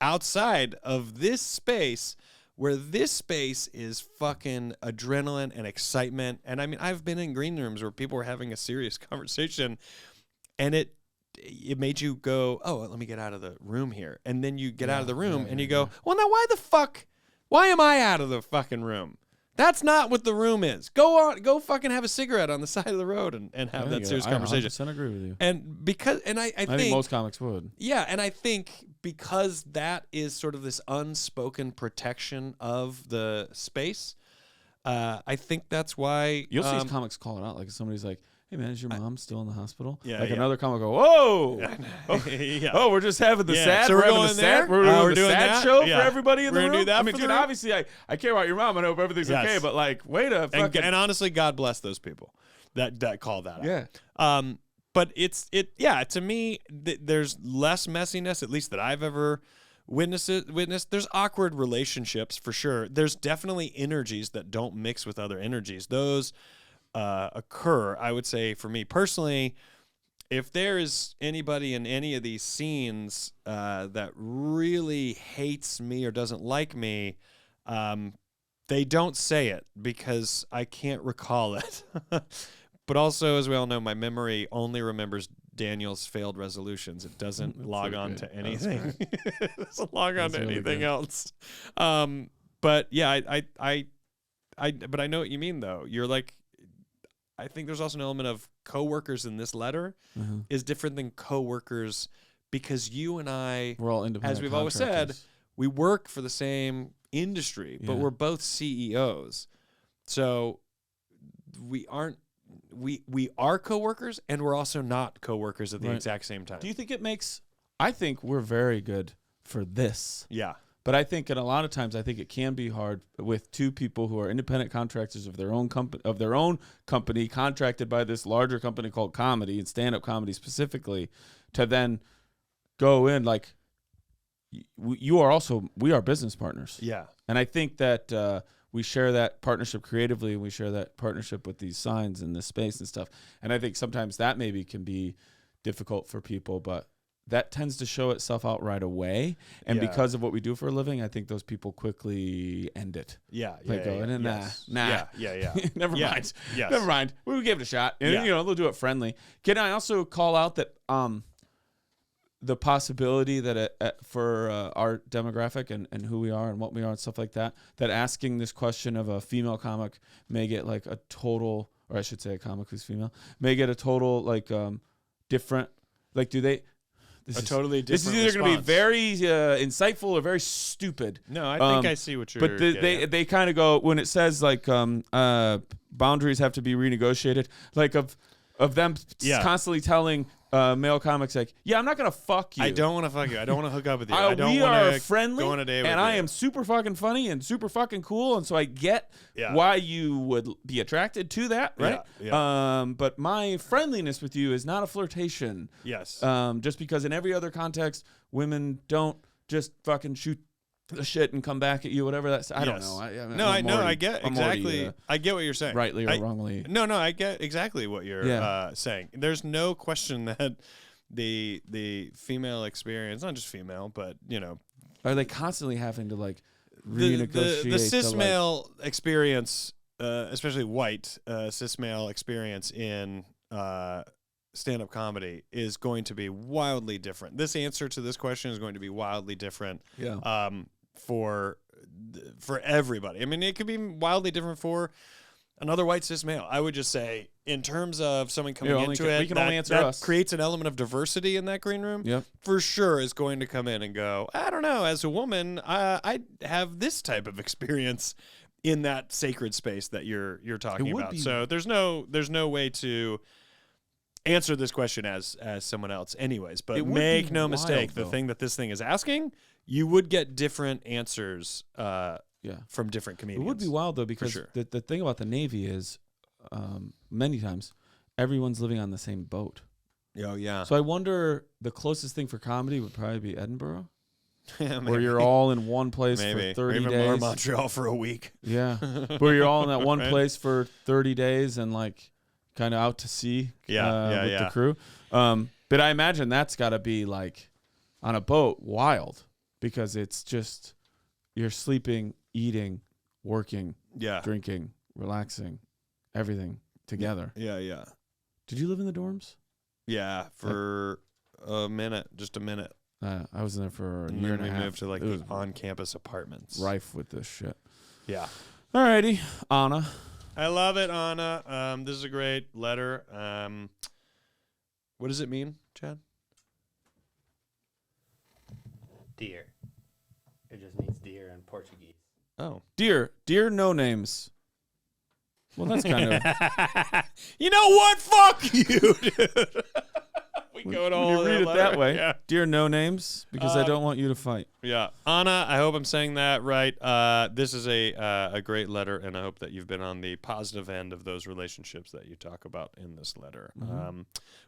S2: Outside of this space, where this space is fucking adrenaline and excitement. And I mean, I've been in green rooms where people were having a serious conversation, and it made you go, oh, let me get out of the room here. And then you get out of the room and you go, well, now why am I out of the fucking room? That's not what the room is. Go fucking have a cigarette on the side of the road and have that serious conversation.
S1: I 100% agree with you.
S2: And I think
S1: most comics would.
S2: Yeah, and I think because that is sort of this unspoken protection of the space, I think that's why
S1: you'll see comics call it out. Like somebody's like, hey man, is your mom still in the hospital?
S2: Yeah.
S1: Like another comic go, whoa. Oh, we're just having the sad.
S2: So we're going there.
S1: We're doing the sad show for everybody in the room.
S2: Do that.
S1: I mean, dude, obviously I care about your mom. I hope everything's okay. But like, wait a fucking.
S2: And honestly, God bless those people that call that out.
S1: Yeah.
S2: But to me, there's less messiness, at least that I've ever witnessed. There's awkward relationships for sure. There's definitely energies that don't mix with other energies. Those occur. I would say for me personally, if there is anybody in any of these scenes that really hates me or doesn't like me, they don't say it because I can't recall it. But also, as we all know, my memory only remembers Daniel's failed resolutions. It doesn't log on to anything. It doesn't log on to anything else. But yeah, but I know what you mean though. You're like, I think there's also an element of coworkers in this letter is different than coworkers because you and I,
S1: we're all independent.
S2: As we've always said, we work for the same industry, but we're both CEOs. So we are coworkers and we're also not coworkers at the exact same time.
S1: Do you think it makes? I think we're very good for this.
S2: Yeah.
S1: But I think, a lot of times, I think it can be hard with two people who are independent contractors of their own company, contracted by this larger company called comedy and stand-up comedy specifically, to then go in like we are business partners.
S2: Yeah,
S1: and I think that we share that partnership creatively, and we share that partnership with these signs in this space and stuff. And I think sometimes that maybe can be difficult for people, but that tends to show itself out right away. And because of what we do for a living, I think those people quickly end it.
S2: Yeah.
S1: Nah.
S2: Yeah.
S1: Never mind.
S2: Yes.
S1: Never mind. We would give it a shot. And, they'll do it friendly. Can I also call out that the possibility that for our demographic and who we are and what we are and stuff like that, that asking this question of a female comic may get like a total, or I should say a comic who's female, may get a total like different, like do they... this
S2: a
S1: is
S2: totally different.
S1: this is either going to be
S2: response.
S1: very insightful or very stupid.
S2: No, I think I see what you're.
S1: But they kind of go when it says like boundaries have to be renegotiated, like of them constantly telling male comics like, yeah, I'm not gonna fuck you.
S2: I don't want to fuck you. I don't want to hook up with you. I don't
S1: we
S2: want
S1: are
S2: to
S1: friendly,
S2: go on a date with
S1: and
S2: you.
S1: I am super fucking funny and super fucking cool, and so I get
S2: Yeah.
S1: why you would be attracted to that, right?
S2: Yeah.
S1: But my friendliness with you is not a flirtation.
S2: Yes.
S1: Just because in every other context, women don't just fucking shoot the shit and come back at you, whatever that's. I don't know.
S2: I get exactly. I get what you're saying.
S1: Rightly or wrongly.
S2: No, I get exactly what you're saying. There's no question that the female experience, not just female, but
S1: are they constantly having to like renegotiate
S2: the cis male experience, especially white cis male experience in stand-up comedy is going to be wildly different. This answer to this question is going to be wildly different.
S1: Yeah.
S2: For everybody. I mean, it could be wildly different for another white cis male. I would just say, in terms of someone coming into it,
S1: we can only answer
S2: that
S1: us.
S2: Creates an element of diversity in that green room.
S1: Yep.
S2: For sure is going to come in and go, I don't know, as a woman, I have this type of experience in that sacred space that you're talking about. So there's no way to answer this question as someone else anyways, but make no mistake, the thing that this thing is asking, you would get different answers from different comedians.
S1: It would be wild though, because the thing about the Navy is many times everyone's living on the same boat.
S2: Oh yeah.
S1: So I wonder, the closest thing for comedy would probably be Edinburgh. Where you're all in one place for 30
S2: even
S1: days.
S2: Or Montreal for a week.
S1: Yeah. Where you're all in that one place for 30 days and like kind of out to sea with the crew. But I imagine that's got to be like on a boat wild, because it's just you're sleeping, eating, working, drinking, relaxing, everything together.
S2: Yeah.
S1: Did you live in the dorms?
S2: Yeah, for a minute, just a minute.
S1: I was in there for a year and a half.
S2: We moved to like the on-campus apartments.
S1: Rife with this shit.
S2: Yeah.
S1: Alrighty, Anna.
S2: I love it, Anna. This is a great letter. What does it mean, Chad?
S3: Dear. It just means dear in Portuguese.
S2: Oh.
S1: Dear no names. Well, that's kind of.
S2: You know what? Fuck you, dude. We go to all
S1: you read it that way.
S2: Yeah.
S1: Dear no names, because I don't want you to fight.
S2: Yeah. Anna, I hope I'm saying that right. This is a great letter, and I hope that you've been on the positive end of those relationships that you talk about in this letter. Mm-hmm.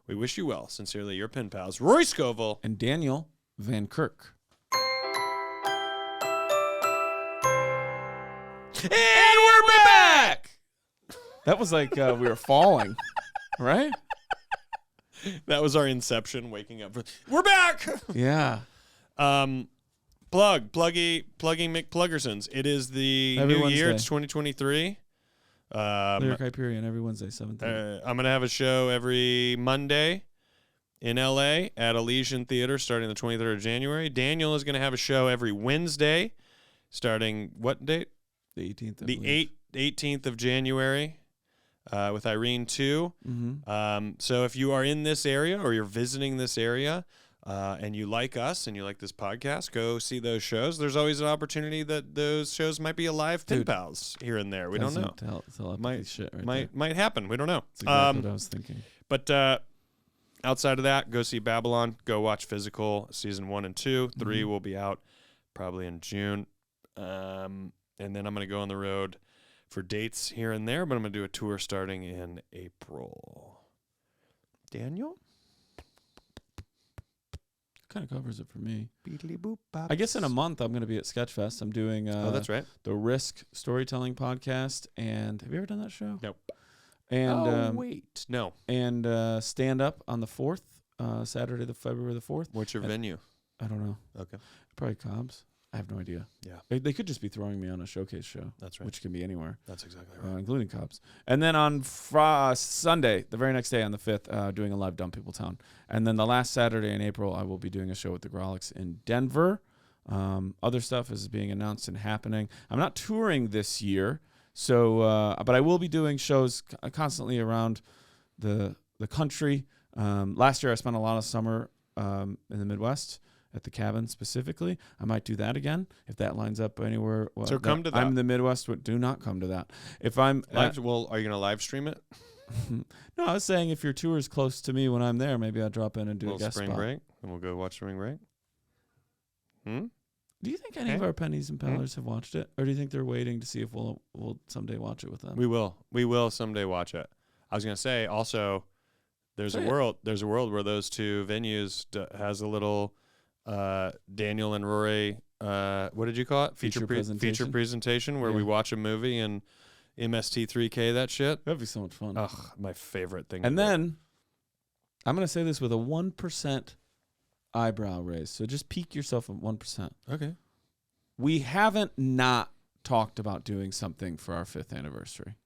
S2: We wish you well. Sincerely, your pen pals, Rory Scovel
S1: and Daniel Van Kirk.
S2: And we're back!
S1: That was like we were falling, right?
S2: That was our inception, waking up. We're back!
S1: Yeah.
S2: Plugging McPluggersons. It is the
S1: every
S2: new
S1: Wednesday.
S2: year. It's 2023.
S1: Lyric Hyperion every Wednesday, 7:30.
S2: I'm going to have a show every Monday in L.A. at Elysian Theater starting the 23rd of January. Daniel is going to have a show every Wednesday starting what date?
S1: The 18th.
S2: The 18th of January. With Irene too.
S1: Mm-hmm.
S2: So if you are in this area or you're visiting this area and you like us and you like this podcast, go see those shows. There's always an opportunity that those shows might be a live Pen Pals here and there. We don't know. Might happen. We don't know.
S1: That's exactly what I was thinking.
S2: But outside of that, go see Babylon. Go watch Physical season 1 and 2. 3 will be out probably in June. And then I'm going to go on the road for dates here and there, but I'm going to do a tour starting in April. Daniel?
S1: Kind of covers it for me. I guess in a month I'm going to be at Sketchfest. I'm doing
S2: that's right.
S1: The Risk Storytelling Podcast. And have you ever done that show?
S2: Nope.
S1: And
S2: wait. No.
S1: And stand up on the 4th, Saturday, February the 4th.
S2: What's your venue?
S1: I don't know.
S2: Okay.
S1: Probably Cobb's. I have no idea.
S2: Yeah.
S1: They could just be throwing me on a showcase show.
S2: That's right.
S1: Which can be anywhere.
S2: That's exactly right.
S1: Including Cobb's. And then on Sunday, the very next day on the 5th, doing a live Dumb People Town. And then the last Saturday in April, I will be doing a show with the Grolics in Denver. Other stuff is being announced and happening. I'm not touring this year, so but I will be doing shows constantly around the country. Last year, I spent a lot of summer in the Midwest at the cabin specifically. I might do that again if that lines up anywhere. Well,
S2: So come to that.
S1: I'm in the Midwest. Do not come to that. If I'm
S2: Are you going to live stream it?
S1: No, I was saying if your tour is close to me when I'm there, maybe I'll drop in and do a guest
S2: spring
S1: spot.
S2: break, and we'll go watch spring break.
S1: Do you think any of our Pennies and Pallers have watched it, or do you think they're waiting to see if we'll someday watch it with them?
S2: We will someday watch it. I was going to say also, there's a world where those two venues has a little Daniel and Rory. What did you call it? Feature presentation where we watch a movie and MST3K that shit.
S1: That'd be so much fun.
S2: Ugh, my favorite thing.
S1: And then I'm going to say this with a 1% eyebrow raise. So just peek yourself at 1%.
S2: Okay.
S1: We haven't not talked about doing something for our 5th anniversary.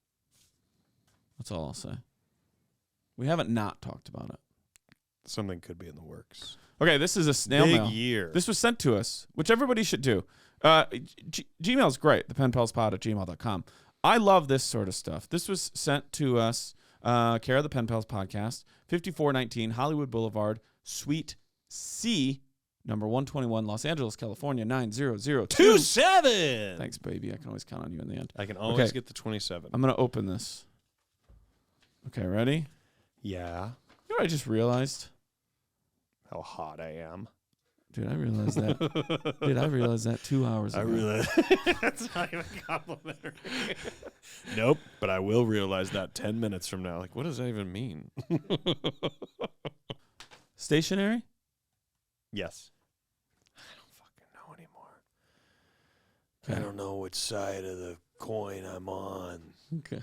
S1: That's all I'll say. We haven't not talked about it.
S2: Something could be in the works.
S1: Okay, this is a snail mail.
S2: Big year.
S1: This was sent to us, which everybody should do. Gmail's great, thepenpalspod@gmail.com. I love this sort of stuff. This was sent to us, care of the Pen Pals Podcast, 5419 Hollywood Boulevard, Suite C, number 121, Los Angeles, California, 90027. Thanks, baby. I can always count on you in the end.
S2: I can always get the 27.
S1: I'm going to open this. Okay, ready?
S2: Yeah.
S1: You know what I just realized?
S2: How hot I am.
S1: Dude, I realized that. I realized that 2 hours ago.
S2: I realized that's not even complimentary. Nope, but I will realize that 10 minutes from now. Like, what does that even mean?
S1: Stationary?
S2: Yes. I don't fucking know anymore. Okay. I don't know which side of the coin I'm on.
S1: Okay.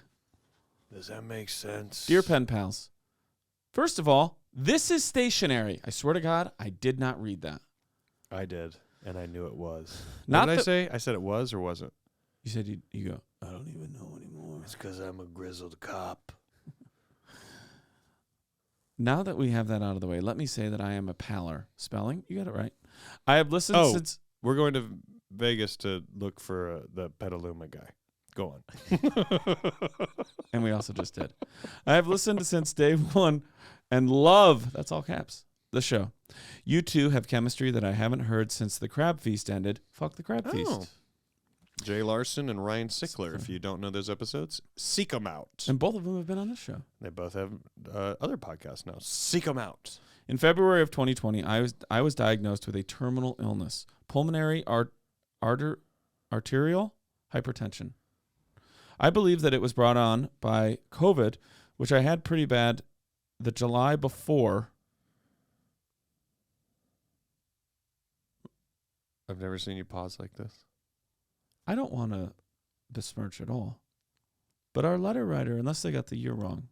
S2: Does that make sense?
S1: Dear Pen Pals, first of all, this is stationary. I swear to God, I did not read that.
S2: I did, and I knew it was.
S1: Not
S2: what did I say? I said it was or wasn't?
S1: You said you go, I don't even know anymore.
S2: It's because I'm a grizzled cop.
S1: Now that we have that out of the way, let me say that I am a paller. Spelling, you got it right. I have listened since...
S2: We're going to Vegas to look for the Petaluma guy. Go on.
S1: And we also just did. I have listened since day one and love, that's all caps, the show. You two have chemistry that I haven't heard since the Crab Feast ended. Fuck the Crab Feast.
S2: Jay Larson and Ryan Sickler. If you don't know those episodes, seek them out.
S1: And both of them have been on this show.
S2: They both have other podcasts now. Seek them out.
S1: In February of 2020, I was diagnosed with a terminal illness, pulmonary arterial hypertension. I believe that it was brought on by COVID, which I had pretty bad the July before.
S2: I've never seen you pause like this.
S1: I don't want to besmirch at all. But our letter writer, unless they got the year wrong,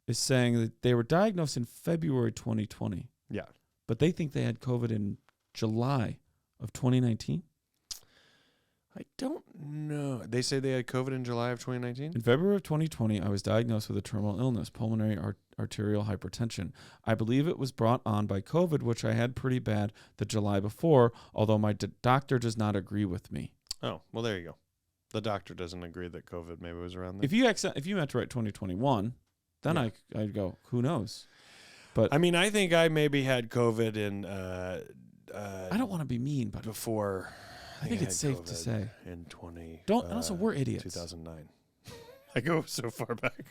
S1: is saying that they were diagnosed in February 2020.
S2: Yeah.
S1: But they think they had COVID in July of 2019.
S2: I don't know. They say they had COVID in July of 2019?
S1: In February of 2020, I was diagnosed with a terminal illness, pulmonary arterial hypertension. I believe it was brought on by COVID, which I had pretty bad the July before, although my doctor does not agree with me.
S2: Oh, well, there you go. The doctor doesn't agree that COVID maybe was around there.
S1: If you meant to write 2021, then
S2: Yeah.
S1: I'd go, who knows? But
S2: I mean, I think I maybe had COVID in
S1: I don't want to be mean, but
S2: before.
S1: I think it's safe to say.
S2: In 20.
S1: Don't. And also, we're idiots.
S2: 2009. I go so far back.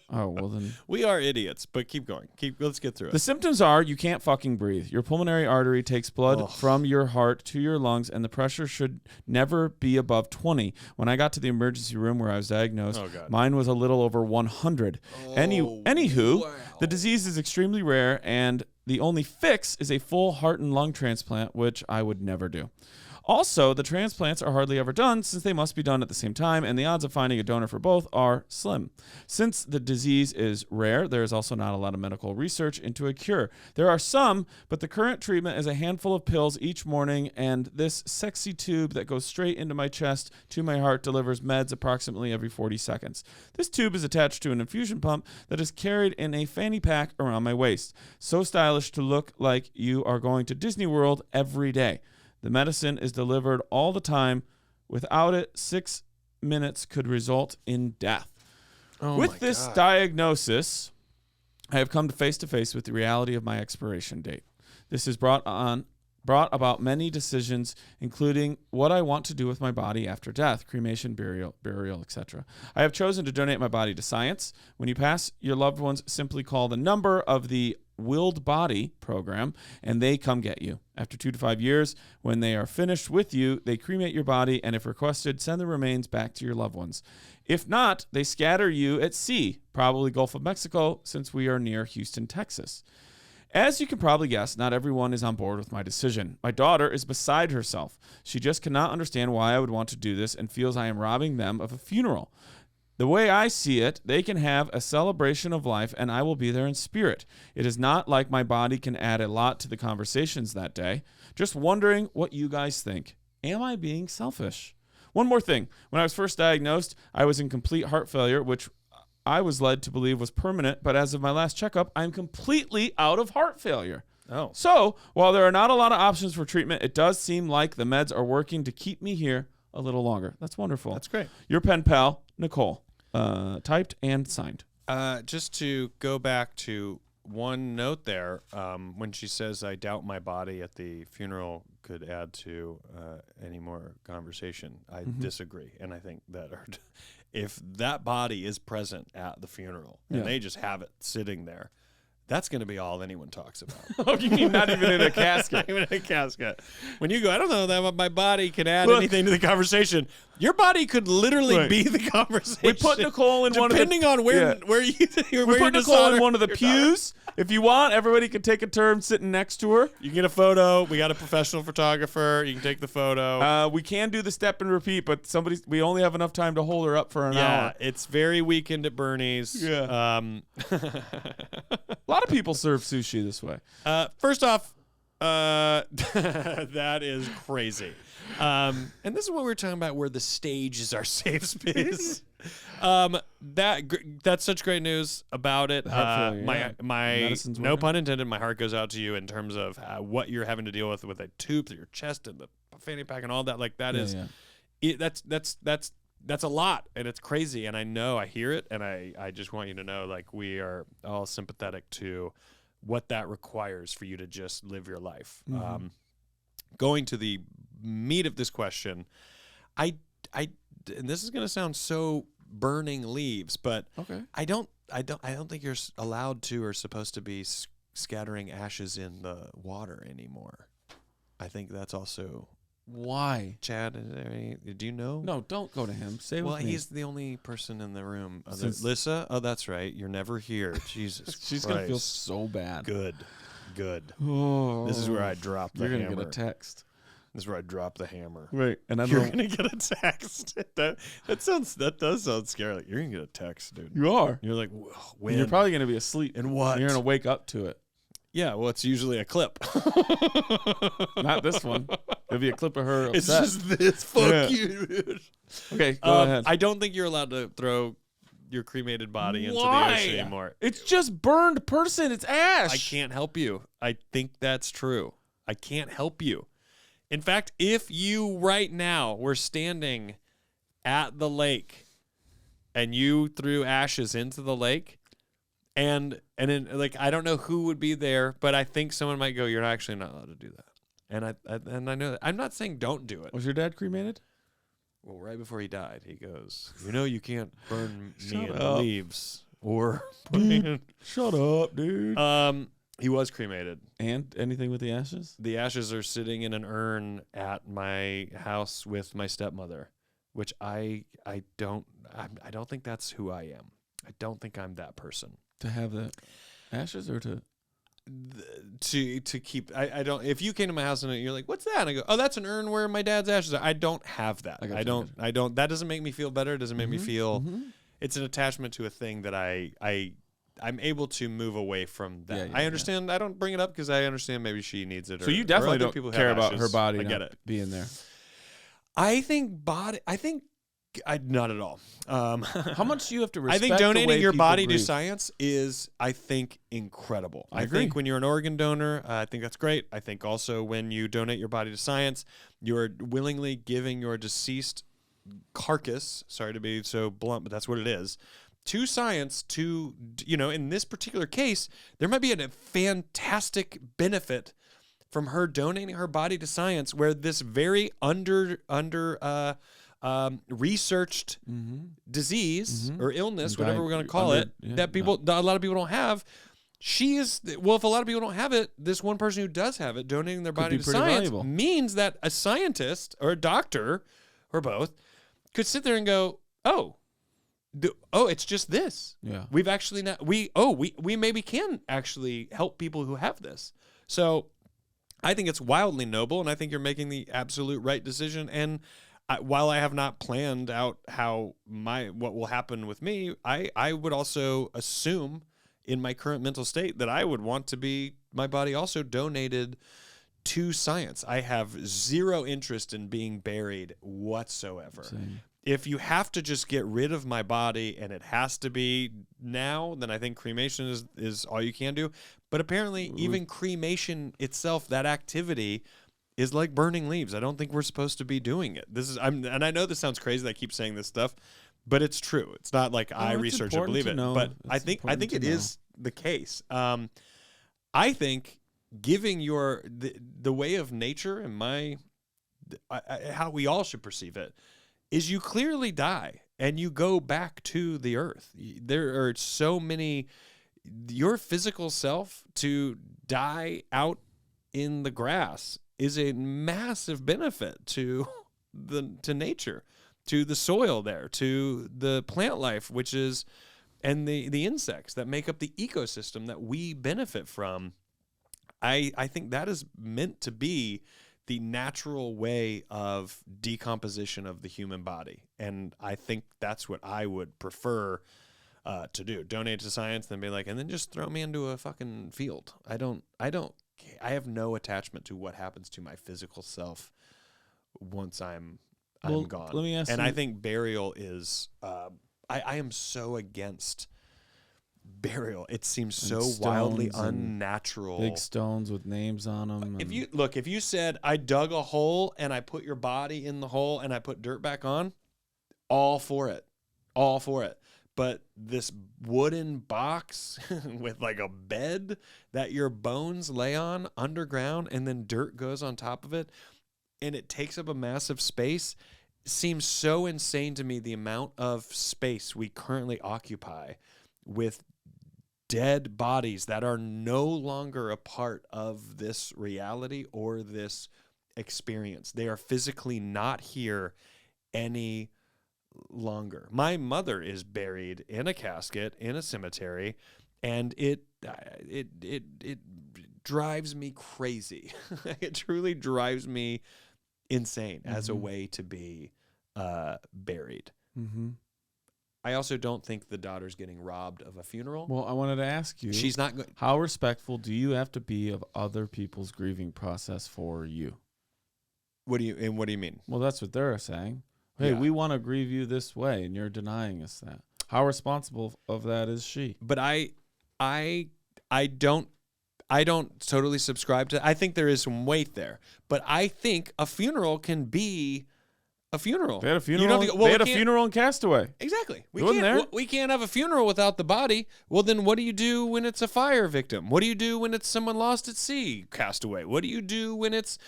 S1: Oh, well then.
S2: We are idiots, but keep going. Let's get through it.
S1: The symptoms are you can't fucking breathe. Your pulmonary artery takes blood from your heart to your lungs, and the pressure should never be above 20. When I got to the emergency room where I was diagnosed, mine was a little over 100. Anywho, the disease is extremely rare, and the only fix is a full heart and lung transplant, which I would never do. Also, the transplants are hardly ever done since they must be done at the same time, and the odds of finding a donor for both are slim. Since the disease is rare, there is also not a lot of medical research into a cure. There are some, but the current treatment is a handful of pills each morning, and this sexy tube that goes straight into my chest to my heart delivers meds approximately every 40 seconds. This tube is attached to an infusion pump that is carried in a fanny pack around my waist. So stylish to look like you are going to Disney World every day. The medicine is delivered all the time. Without it, 6 minutes could result in death. With this diagnosis, I have come to face with the reality of my expiration date. This has brought about many decisions, including what I want to do with my body after death, cremation, burial, etc. I have chosen to donate my body to science. When you pass, your loved ones simply call the number of the Willed Body program, and they come get you. After 2 to 5 years, when they are finished with you, they cremate your body, and if requested, send the remains back to your loved ones. If not, they scatter you at sea, probably Gulf of Mexico, since we are near Houston, Texas. As you can probably guess, not everyone is on board with my decision. My daughter is beside herself. She just cannot understand why I would want to do this and feels I am robbing them of a funeral. The way I see it, they can have a celebration of life and I will be there in spirit. It is not like my body can add a lot to the conversations that day. Just wondering what you guys think. Am I being selfish? One more thing. When I was first diagnosed, I was in complete heart failure, which I was led to believe was permanent, but as of my last checkup, I'm completely out of heart failure.
S2: Oh.
S1: So, while there are not a lot of options for treatment, it does seem like the meds are working to keep me here a little longer. That's wonderful.
S2: That's great.
S1: Your pen pal, Nicole. Typed and signed.
S2: Just to go back to one note there, when she says, I doubt my body at the funeral could add to any more conversation, I disagree. And I think that if that body is present at the funeral and they just have it sitting there, that's going to be all anyone talks about.
S1: Oh, you mean not even in a casket?
S2: Not even in a casket. When you go, I don't know that my body can add anything to the conversation. Your body could literally be the conversation.
S1: We put Nicole in one of the...
S2: Depending on where you
S1: we put Nicole in one of the pews. If you want, everybody can take a turn sitting next to her.
S2: You can get a photo. We got a professional photographer. You can take the photo.
S1: We can do the step and repeat, but we only have enough time to hold her up for an hour.
S2: Yeah, it's very Weekend at Bernie's.
S1: Yeah. A lot of people serve sushi this way.
S2: First off, that is crazy. And this is what we're talking about, where the stage is our safe space. That's such great news about it. My no pun intended. My heart goes out to you in terms of what you're having to deal with a tube through your chest and the fanny pack and all that. Like that is, that's a lot, and it's crazy. And I hear it, and I just want you to know, like, we are all sympathetic to what that requires for you to just live your life. Going to the meat of this question, and this is going to sound so burning leaves, but
S1: okay.
S2: I don't think you're allowed to or supposed to be scattering ashes in the water anymore. I think that's also
S1: why.
S2: Chad, do you know?
S1: No, don't go to him. Say with me.
S2: He's the only person in the room. Lissa? Oh, that's right. You're never here. Jesus
S1: She's
S2: Christ.
S1: going to feel so bad.
S2: Good.
S1: Oh.
S2: This is where I drop the hammer.
S1: You're going to get a text.
S2: This is where I drop the hammer.
S1: Right. And
S2: you're going to get a text. That does sound scary. Like, you're going to get a text, dude.
S1: You are.
S2: You're like, when?
S1: You're probably going to be asleep.
S2: And what?
S1: You're going to wake up to it.
S2: Yeah, well, it's usually a clip.
S1: Not this one. It'll be a clip of her upset.
S2: It's just this. Fuck you, dude.
S1: Okay, go ahead.
S2: I don't think you're allowed to throw your cremated body into the ocean anymore.
S1: It's just burned person. It's ash.
S2: I can't help you. I think that's true. I can't help you. In fact, if you right now were standing at the lake and you threw ashes into the lake, and then, like, I don't know who would be there, but I think someone might go, you're actually not allowed to do that. And I know that. I'm not saying don't do it.
S1: Was your dad cremated?
S2: Well, right before he died, he goes, you can't burn me in
S1: up.
S2: leaves or put me in.
S1: Shut up, dude.
S2: He was cremated.
S1: And anything with the ashes?
S2: The ashes are sitting in an urn at my house with my stepmother, which I don't think that's who I am. I don't think I'm that person.
S1: To have the ashes or to
S2: keep I don't. If you came to my house and you're like, what's that? And I go, oh, that's an urn where my dad's ashes are. I don't have that. I don't. That doesn't make me feel better. It doesn't make me feel. It's an attachment to a thing that I'm able to move away from that. I understand. I don't bring it up because I understand maybe she needs it.
S1: So you definitely don't care about her body.
S2: I get it.
S1: Being there.
S2: I think not at all.
S1: How much do you have to respect?
S2: I think donating your body
S1: grieve?
S2: to science is, I think, incredible. I
S1: agree.
S2: think when you're an organ donor, I think that's great. I think also when you donate your body to science, you're willingly giving your deceased carcass, sorry to be so blunt, but that's what it is, to science to, in this particular case, there might be a fantastic benefit from her donating her body to science, where this very researched disease or illness, whatever we're going to call it, that a lot of people don't have. If a lot of people don't have it, this one person who does have it, donating their body to science means that a scientist or a doctor or both could sit there and go, it's just this.
S1: Yeah.
S2: We've actually not, we maybe can actually help people who have this. So I think it's wildly noble, and I think you're making the absolute right decision. And while I have not planned out what will happen with me, I would also assume in my current mental state that I would want to be my body also donated to science. I have zero interest in being buried whatsoever.
S1: Same.
S2: If you have to just get rid of my body and it has to be now, then I think cremation is all you can do. But apparently even cremation itself, that activity, is like burning leaves. I don't think we're supposed to be doing it. And I know this sounds crazy that I keep saying this stuff, but it's true. It's not like I research and believe it. But I think it is the case. I think giving the way of nature and how we all should perceive it is you clearly die and you go back to the earth. There are so many, your physical self to die out in the grass is a massive benefit to nature, to the soil there, to the plant life, and the insects that make up the ecosystem that we benefit from. I think that is meant to be the natural way of decomposition of the human body. And I think that's what I would prefer to do. Donate to science, then be like, and then just throw me into a fucking field. I have no attachment to what happens to my physical self once I'm gone.
S1: Let me ask you.
S2: I think burial is, I am so against burial. It seems so wildly unnatural.
S1: Big stones with names on them.
S2: If you said I dug a hole and I put your body in the hole and I put dirt back on, all for it. But this wooden box with like a bed that your bones lay on underground and then dirt goes on top of it and it takes up a massive space seems so insane to me, the amount of space we currently occupy with dead bodies that are no longer a part of this reality or this experience. They are physically not here any longer. My mother is buried in a casket in a cemetery, and it drives me crazy. It truly drives me insane as a way to be buried. Mm-hmm. I also don't think the daughter's getting robbed of a funeral.
S1: Well, I wanted to ask you,
S2: she's not.
S1: How respectful do you have to be of other people's grieving process for you?
S2: What do you mean?
S1: Well, that's what they're saying. Hey, we want to grieve you this way, and you're denying us that. How responsible of that is she?
S2: But I don't totally subscribe to. I think there is some weight there, but I think a funeral can be a funeral.
S1: They had a funeral. They had a funeral in Castaway.
S2: Exactly. We can't have a funeral without the body. Well, then what do you do when it's a fire victim? What do you do when it's someone lost at sea? Castaway. What do you do when it's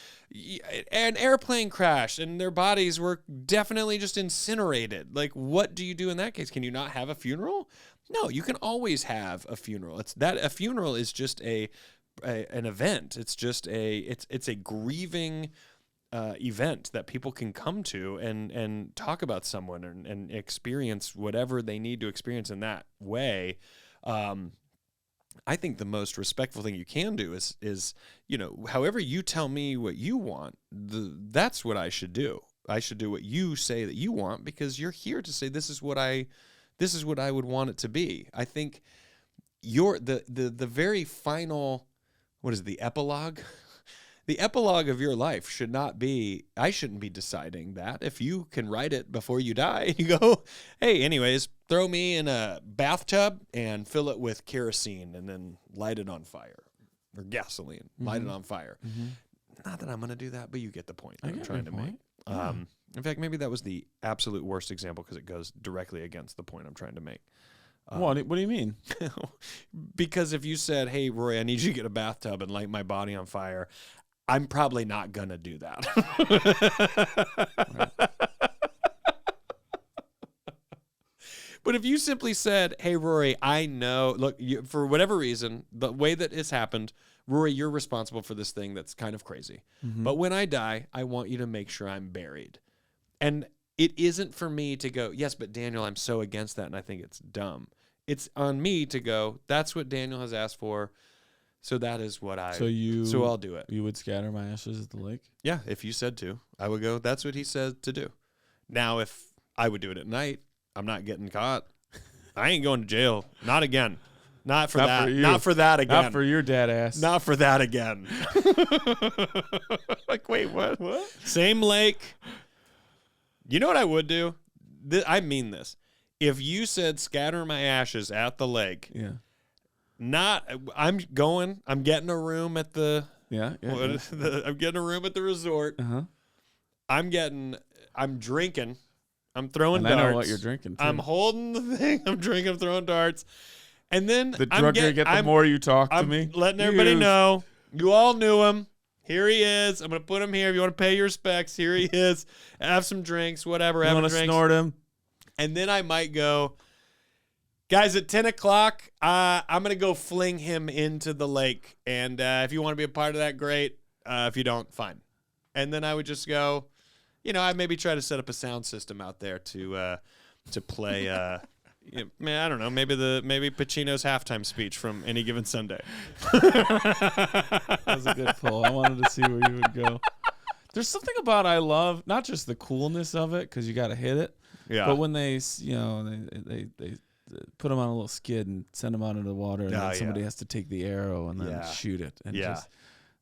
S2: an airplane crash and their bodies were definitely just incinerated? Like, what do you do in that case? Can you not have a funeral? No, you can always have a funeral. A funeral is just an event. It's just it's a grieving event that people can come to and talk about someone and experience whatever they need to experience in that way. I think the most respectful thing you can do is however you tell me what you want, that's what I should do. I should do what you say that you want, because you're here to say this is what I would want it to be. I think the very final, what is it, the epilogue? The epilogue of your life should not be, I shouldn't be deciding that. If you can write it before you die, you go, hey, anyways, throw me in a bathtub and fill it with kerosene and then light it on fire, or gasoline, light it on fire. Mm-hmm. Not that I'm going to do that, but you get the point that I'm trying to make. In fact, maybe that was the absolute worst example because it goes directly against the point I'm trying to make.
S1: What do you mean?
S2: Because if you said, "Hey, Rory, I need you to get a bathtub and light my body on fire," I'm probably not gonna do that. But if you simply said, "Hey, Rory, I know, look, for whatever reason, the way that it's happened, Rory, you're responsible for this thing that's kind of crazy. But when I die, I want you to make sure I'm buried." And it isn't for me to go, "Yes, but Daniel, I'm so against that and I think it's dumb." It's on me to go, "That's what Daniel has asked for. So that is what so I'll do it."
S1: You would scatter my ashes at the lake?
S2: Yeah, if you said to, I would go, "That's what he said to do." Now, if I would do it at night, I'm not getting caught. I ain't going to jail. Not again. Not for that. Not for that again.
S1: Not for your dad ass.
S2: Not for that again. Like, wait, what? Same lake. You know what I would do? I mean this. If you said scatter my ashes at the lake, I'm getting a room at the I'm getting a room at the resort. I'm drinking. I'm throwing darts.
S1: I know what you're drinking, too.
S2: I'm holding the thing. I'm drinking. I'm throwing darts. And then
S1: the drunker you get, the more you talk to me.
S2: Letting everybody know. You all knew him. Here he is. I'm going to put him here. If you want to pay your respects, here he is. Have some drinks, whatever.
S1: You want to snort him?
S2: And then I might go, "Guys, at 10 o'clock, I'm going to go fling him into the lake. And if you want to be a part of that, great. If you don't, fine." And then I would just go, I maybe try to set up a sound system out there to play. Man, I don't know. Maybe Pacino's halftime speech from Any Given Sunday.
S1: That was a good pull. I wanted to see where you would go. There's something about I love not just the coolness of it because you got to hit it, but when they put them on a little skid and send them out into the water, and then somebody has to take the arrow and then shoot it, and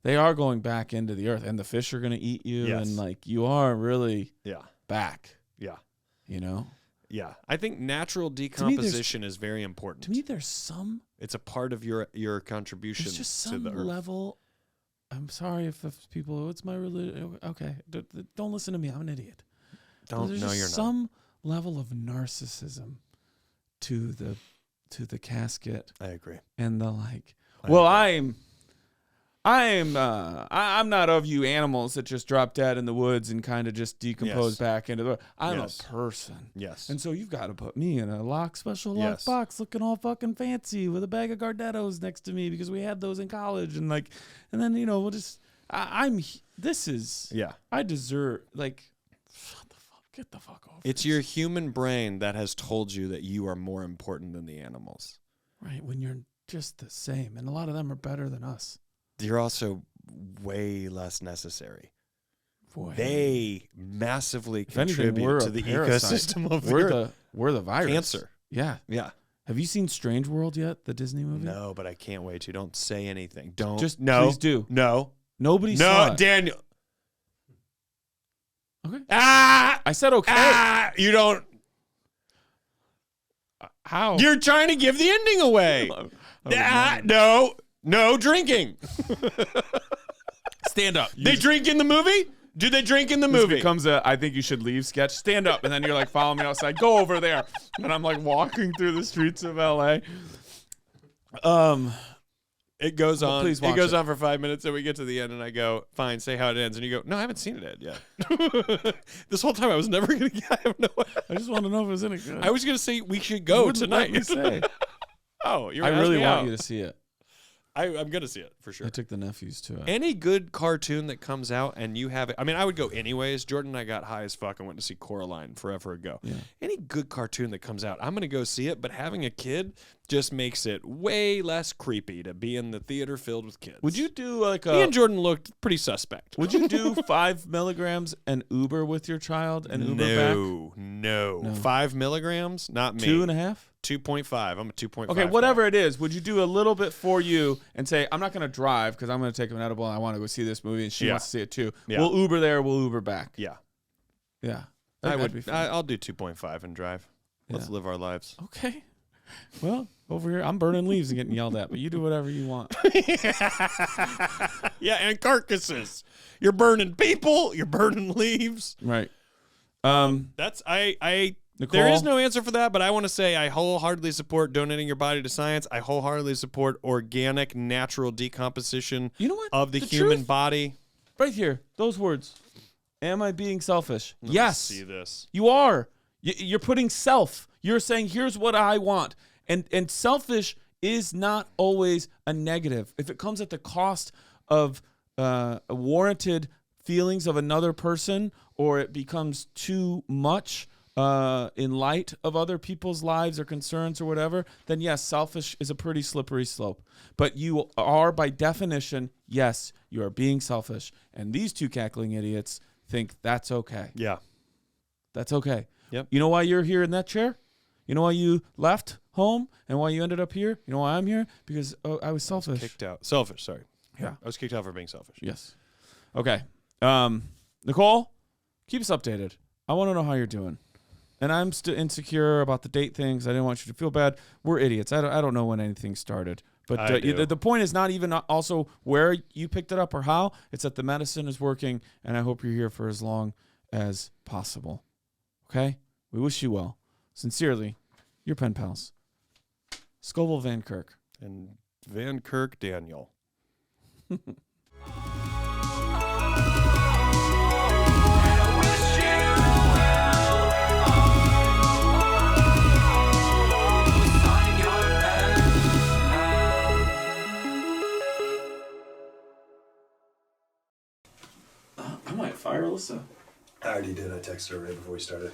S1: they are going back into the earth, and the fish are going to eat you, and like you are really back.
S2: Yeah.
S1: Yeah,
S2: I think natural decomposition is very important.
S1: To me, it's
S2: a part of your contribution
S1: there's just
S2: to the earth.
S1: Level. I'm sorry if people, it's my religion. Okay, don't listen to me. I'm an idiot.
S2: You're not.
S1: Some level of narcissism to the casket.
S2: I agree.
S1: And the like. I'm not of you animals that just drop dead in the woods and kind of just decompose back into the. I'm a person.
S2: Yes.
S1: And so you've got to put me in a special lock box, looking all fucking fancy with a bag of Gardettos next to me because we had those in college, and then we'll just. I deserve shut the fuck, get the fuck over.
S2: It's your human brain that has told you that you are more important than the animals.
S1: Right, when you're just the same, and a lot of them are better than us.
S2: You're also way less necessary. They massively contribute to the ecosystem of the earth.
S1: We're the virus.
S2: Cancer.
S1: Yeah. Have you seen Strange World yet? The Disney movie?
S2: No, but I can't wait to. Don't say anything.
S1: Please do.
S2: No.
S1: Nobody saw it.
S2: Daniel.
S1: Okay. I said okay.
S2: You don't.
S1: How?
S2: You're trying to give the ending away. No drinking.
S1: Stand up.
S2: They drink in the movie? Do they drink in the movie?
S1: This becomes I think you should leave sketch. Stand up. And then you're like, follow me outside. Go over there. And I'm like walking through the streets of LA.
S2: It goes on.
S1: Please watch
S2: it goes on for 5 minutes, and we get to the end, and I go, "Fine, say how it ends." And you go, "No, I haven't seen it yet." This whole time, I was never gonna. I have no.
S1: I just want to know if it was any good.
S2: I was gonna say we should go tonight.
S1: Let me say.
S2: Oh,
S1: I really want you to see it.
S2: I'm gonna see it for sure.
S1: I took the nephews to it.
S2: Any good cartoon that comes out and you have it. I mean, I would go anyways. Jordan and I got high as fuck and went to see Coraline forever ago. Yeah. Any good cartoon that comes out, I'm gonna go see it. But having a kid just makes it way less creepy to be in the theater filled with kids.
S1: Would you do
S2: Me and Jordan looked pretty suspect.
S1: Would you do 5 milligrams and Uber with your child and Uber back?
S2: No. 5 milligrams? Not me.
S1: 2.5?
S2: 2.5. I'm a 2.5.
S1: Okay, whatever it is, would you do a little bit for you and say, I'm not going to drive because I'm going to take an edible and I want to go see this movie and she wants to see it too. Yeah. We'll Uber there, we'll Uber back.
S2: Yeah.
S1: Yeah.
S2: That'd be fun. I'll do 2.5 and drive. Let's live our lives.
S1: Okay. Well, over here, I'm burning leaves and getting yelled at, but you do whatever you want.
S2: Yeah, and carcasses. You're burning people. You're burning leaves.
S1: Right.
S2: I
S1: Nicole?
S2: There is no answer for that, but I want to say I wholeheartedly support donating your body to science. I wholeheartedly support organic, natural decomposition
S1: You know what?
S2: of the
S1: The
S2: human
S1: truth?
S2: body.
S1: Right here, those words. Am I being selfish?
S2: Let me
S1: Yes.
S2: see this.
S1: You are. You're putting self. You're saying, here's what I want. And selfish is not always a negative. If it comes at the cost of warranted feelings of another person, or it becomes too much in light of other people's lives or concerns or whatever, then yes, selfish is a pretty slippery slope. But you are, by definition, yes, you are being selfish. And these two cackling idiots think that's okay.
S2: Yeah.
S1: That's okay.
S2: Yep.
S1: You know why you're here in that chair? You know why you left home and why you ended up here? You know why I'm here? Because I was selfish.
S2: Kicked out. Selfish, sorry.
S1: Yeah.
S2: I was kicked out for being selfish.
S1: Yes. Okay. Nicole, keep us updated. I want to know how you're doing. And I'm still insecure about the date things. I didn't want you to feel bad. We're idiots. I don't know when anything started. But
S2: I do.
S1: the point is not even also where you picked it up or how. It's that the medicine is working, and I hope you're here for as long as possible. Okay? We wish you well. Sincerely, your pen pals, Scovel Van Kirk.
S2: And Van Kirk Daniel.
S1: I might fire Alyssa.
S4: I already did. I texted her right before we started.